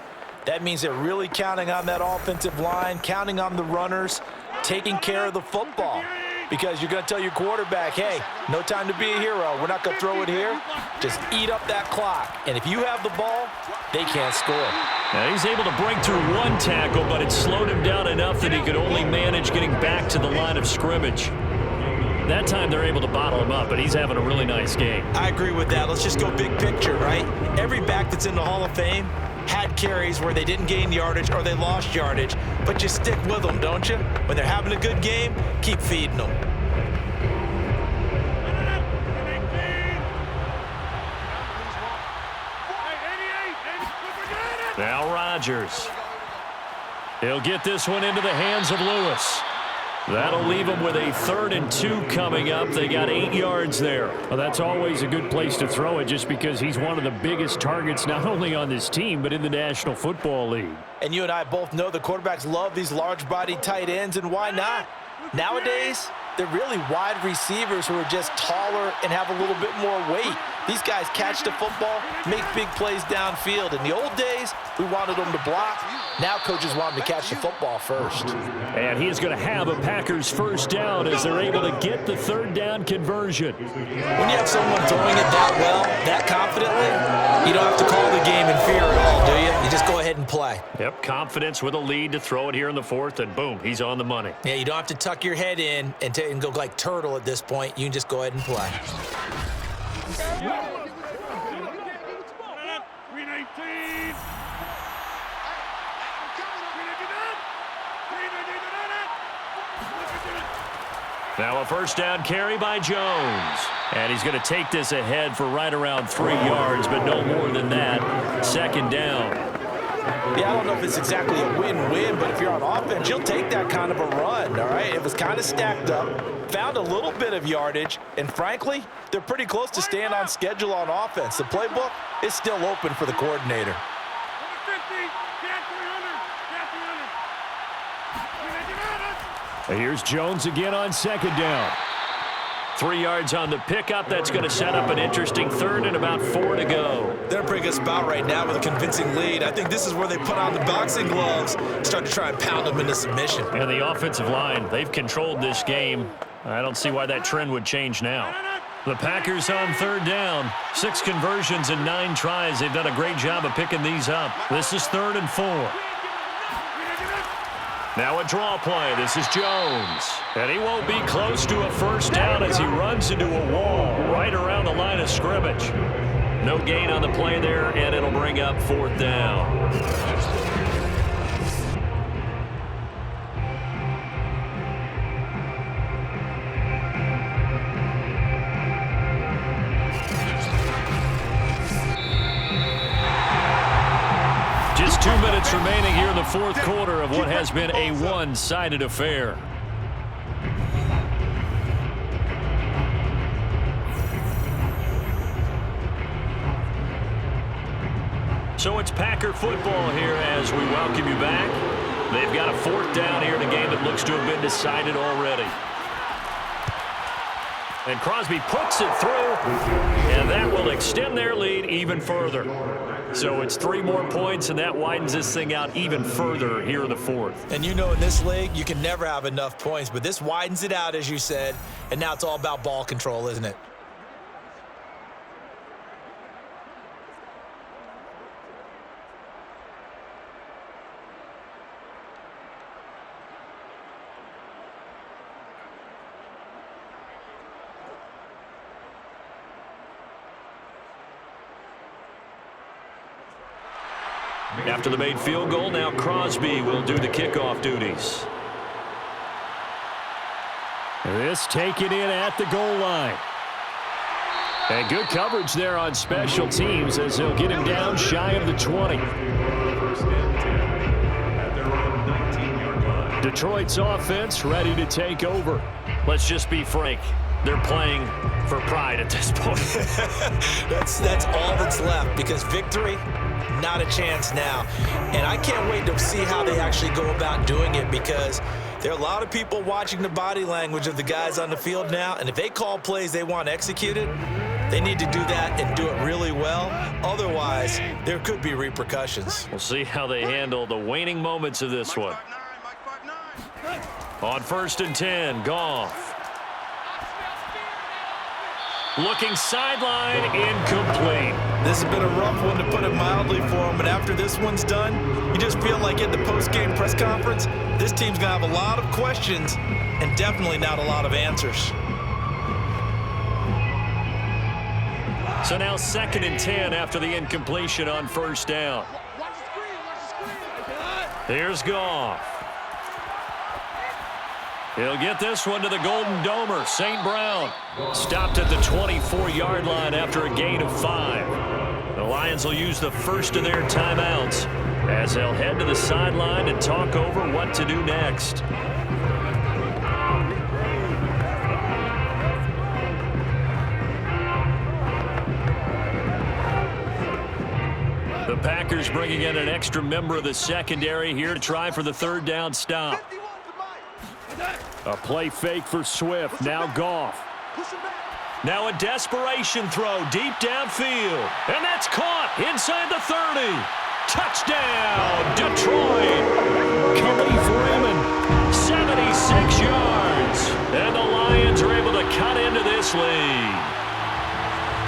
That means they're really counting on that offensive line, counting on the runners, taking care of the football. Because you're going to tell your quarterback, hey, no time to be a hero. We're not going to throw it here. Just eat up that clock. And if you have the ball, they can't score. Now he's able to break through one tackle, but it slowed him down enough that he could only manage getting back to the line of scrimmage. That time they're able to bottle him up, but he's having a really nice game. I agree with that. Let's just go big picture, right? Every back that's in the Hall of Fame had carries where they didn't gain yardage or they lost yardage, but you stick with them, don't you? When they're having a good game, keep feeding them. Now Rodgers. He'll get this one into the hands of Lewis. That'll leave them with a 3rd and 2 coming up. They got 8 yards there. Well, that's always a good place to throw it just because he's one of the biggest targets not only on this team but in the National Football League. And you and I both know the quarterbacks love these large-bodied tight ends, and why not? Nowadays, they're really wide receivers who are just taller and have a little bit more weight. These guys catch the football, make big plays downfield. In the old days, we wanted them to block. Now coaches want them to catch the football first. And he's going to have a Packers 1st down as they're able to get the 3rd down conversion. When you have someone throwing it that well, that confidently, you don't have to call the game in fear at all, do you? You just go ahead and play. Yep, confidence with a lead to throw it here in the 4th, and boom, he's on the money. Yeah, you don't have to tuck your head in and go like turtle at this point. You can just go ahead and play. Now a 1st down carry by Jones. And he's going to take this ahead for right around 3 yards, but no more than that. 2nd down. Yeah, I don't know if it's exactly a win-win, but if you're on offense, you'll take that kind of a run, all right? It was kind of stacked up, found a little bit of yardage, and frankly, they're pretty close to staying on schedule on offense. The playbook is still open for the coordinator. Here's Jones again on 2nd down. 3 yards on the pickup. That's going to set up an interesting 3rd and about 4 to go. They're in a pretty good spot right now with a convincing lead. I think this is where they put on the boxing gloves, start to try and pound them into submission. And the offensive line, they've controlled this game. I don't see why that trend would change now. The Packers on 3rd down. 6 conversions and 9 tries. They've done a great job of picking these up. This is 3rd and 4. Now a draw play. This is Jones. And he won't be close to a 1st down as he runs into a wall right around the line of scrimmage. No gain on the play there, and it'll bring up 4th down. Just 2 minutes remaining here in the 4th quarter of what has been a one-sided affair. So it's Packer football here as we welcome you back. They've got a 4th down here in a game that looks to have been decided already. And Crosby puts it through, and that will extend their lead even further. So it's 3 more points, and that widens this thing out even further here in the 4th. And you know in this league, you can never have enough points, but this widens it out, as you said, and now it's all about ball control, isn't it? After the made field goal, now Crosby will do the kickoff duties. This taken in at the goal line. And good coverage there on special teams as they'll get him down shy of the 20. 1st and 10 at their own 19-yard line. Detroit's offense ready to take over. Let's just be frank. They're playing for pride at this point. That's all that's left, because victory, not a chance now. And I can't wait to see how they actually go about doing it, because there are a lot of people watching the body language of the guys on the field now, and if they call plays they want executed, they need to do that and do it really well. Otherwise, there could be repercussions. We'll see how they handle the waning moments of this one. On 1st and 10, Goff. Looking sideline, incomplete. This has been a rough one, to put it mildly, for them. And after this one's done, you just feel like at the post-game press conference, this team's going to have a lot of questions and definitely not a lot of answers. So now 2nd and 10 after the incompletion on 1st down. Here's Goff. He'll get this one to the Golden Domer, St. Brown. Stopped at the 24-yard line after a gain of 5. The Lions will use the first of their timeouts as they'll head to the sideline and talk over what to do next. The Packers bringing in an extra member of the secondary here to try for the 3rd down stop. A play fake for Swift. Now Goff. Now a desperation throw deep downfield. And that's caught inside the 30. Touchdown, Detroit. Khalif Raymond, 76 yards. And the Lions are able to cut into this lead.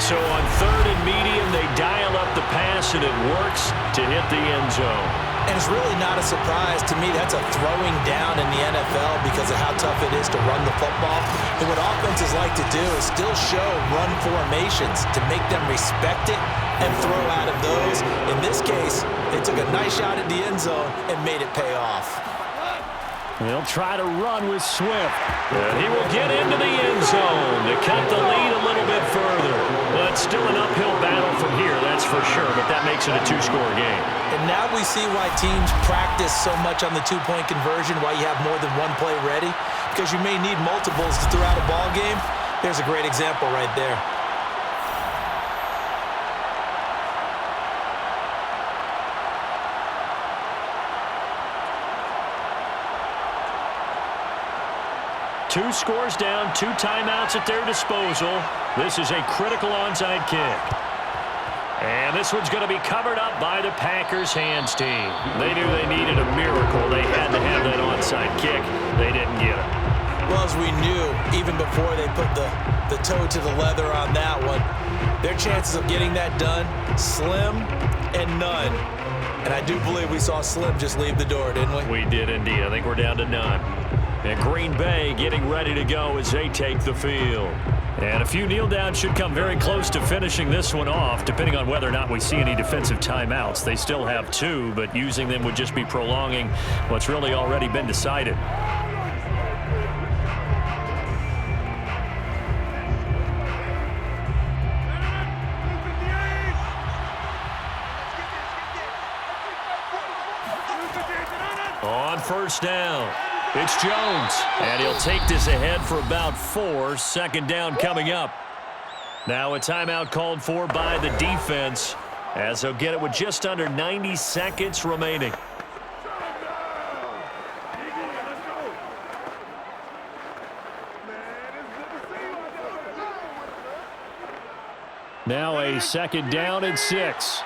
So on 3rd and medium, they dial up the pass, and it works to hit the end zone. And it's really not a surprise to me. That's a throwing down in the NFL because of how tough it is to run the football. But what offenses like to do is still show run formations to make them respect it and throw out of those. In this case, they took a nice shot at the end zone and made it pay off. They'll try to run with Swift. And he will get into the end zone to cut the lead a little bit further. But still an uphill battle from here, that's for sure. But that makes it a 2-score game. And now we see why teams practice so much on the 2-point conversion, why you have more than one play ready, because you may need multiples to throw out a ball game. There's a great example right there. Two scores down, 2 timeouts at their disposal. This is a critical onside kick. And this one's going to be covered up by the Packers hands team. They knew they needed a miracle. They had to have that onside kick. They didn't get it. Well, as we knew, even before they put the toe to the leather on that one, their chances of getting that done, slim and none. And I do believe we saw Slim just leave the door, didn't we? We did indeed. I think we're down to none. And Green Bay getting ready to go as they take the field. And a few kneel downs should come very close to finishing this one off, depending on whether or not we see any defensive timeouts. They still have 2, but using them would just be prolonging what's really already been decided. On first down, it's Jones, and he'll take this ahead for about 4. Second down coming up. Now a timeout called for by the defense, as they'll get it with just under 90 seconds remaining. Now a second down and 6.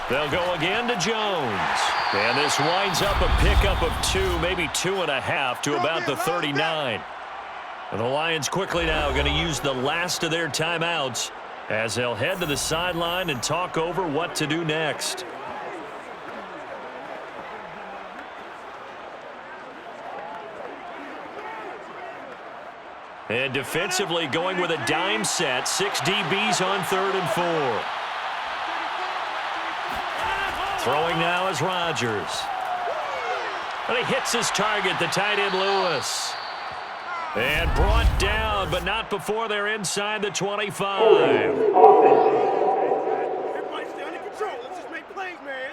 They'll go again to Jones. And this winds up a pickup of 2, maybe 2.5 to about the 39. And the Lions quickly now going to use the last of their timeouts as they'll head to the sideline and talk over what to do next. And defensively going with a dime set, 6 DBs on 3rd and 4. Throwing now is Rodgers. And he hits his target, the tight end Lewis. And brought down, but not before they're inside the 25. Everybody's down in control. Let's just make plays, man.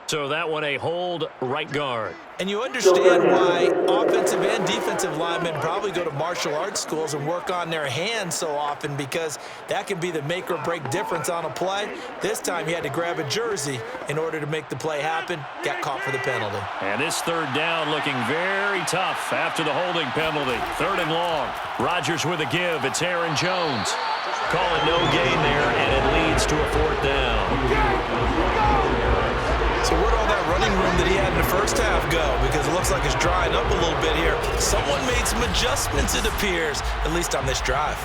So that one a hold right guard. And you understand why offensive and defensive linemen probably go to martial arts schools and work on their hands so often, because that can be the make or break difference on a play. This time he had to grab a jersey in order to make the play happen. Got caught for the penalty. And this 3rd down looking very tough after the holding penalty. 3rd and long. Rodgers with a give. It's Aaron Jones. Call it no gain there, and it leads to a 4th down. So where'd all that running room that he had in the first half go? Because it looks like it's drying up a little bit here. Someone made some adjustments, it appears, at least on this drive.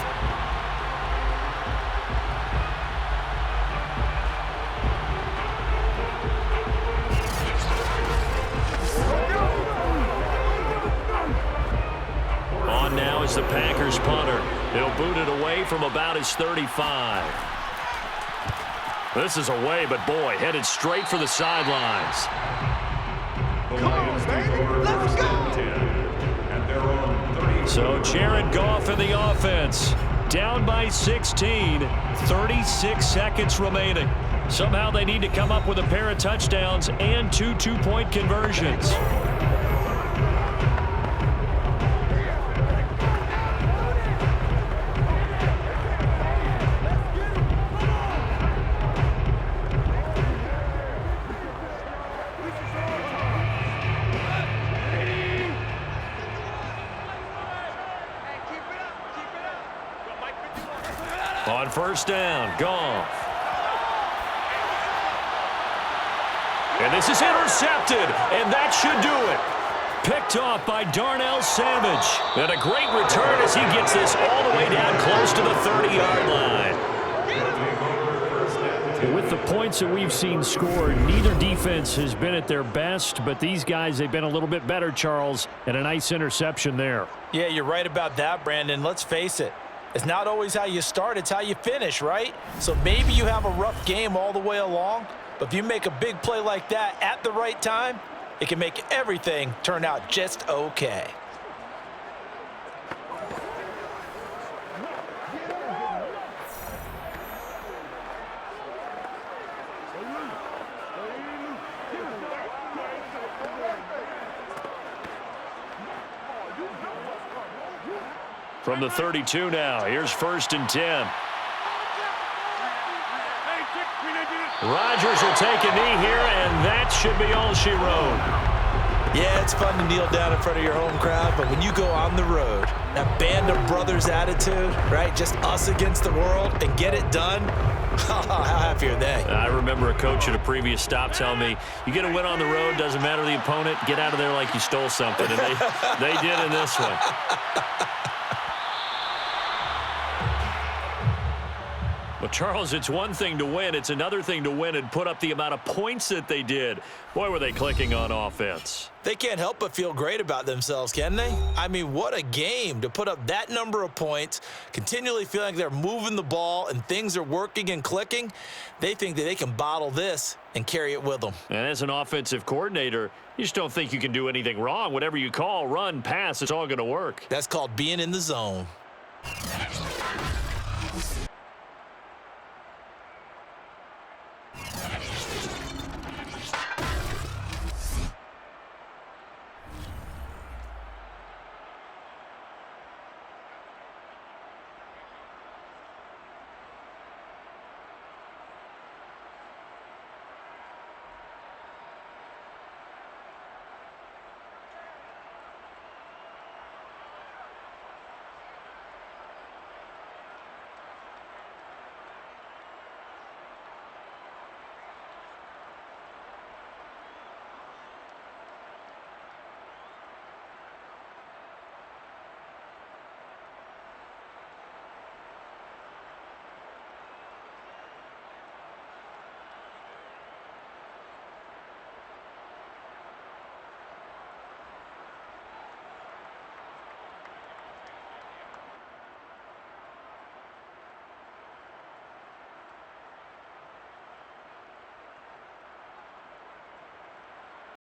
On now is the Packers punter. He'll boot it away from about his 35. This is away, but boy, headed straight for the sidelines. The Lions take over first and 10 at their own 30. So Jared Goff in the offense. Down by 16, 36 seconds remaining. Somehow they need to come up with a pair of touchdowns and 2 two-point conversions. On first down, Goff. And this is intercepted, and that should do it. Picked off by Darnell Savage. And a great return as he gets this all the way down close to the 30-yard line. With the points that we've seen scored, neither defense has been at their best, but these guys, they've been a little bit better, Charles, and a nice interception there. Yeah, you're right about that, Brandon. Let's face it. It's not always how you start, it's how you finish, right? So maybe you have a rough game all the way along, but if you make a big play like that at the right time, it can make everything turn out just okay. From the 32 now, here's 1st and 10. Rodgers will take a knee here, and that should be all she wrote. Yeah, it's fun to kneel down in front of your home crowd, but when you go on the road, that band of brothers attitude, right, just us against the world, and get it done, how happy are they? I remember a coach at a previous stop telling me, you get a win on the road, doesn't matter the opponent, get out of there like you stole something, and they did in this one. Charles, it's one thing to win. It's another thing to win and put up the amount of points that they did. Boy, were they clicking on offense. They can't help but feel great about themselves, can they? I mean, what a game to put up that number of points, continually feeling like they're moving the ball and things are working and clicking. They think that they can bottle this and carry it with them. And as an offensive coordinator, you just don't think you can do anything wrong. Whatever you call, run, pass, it's all going to work. That's called being in the zone.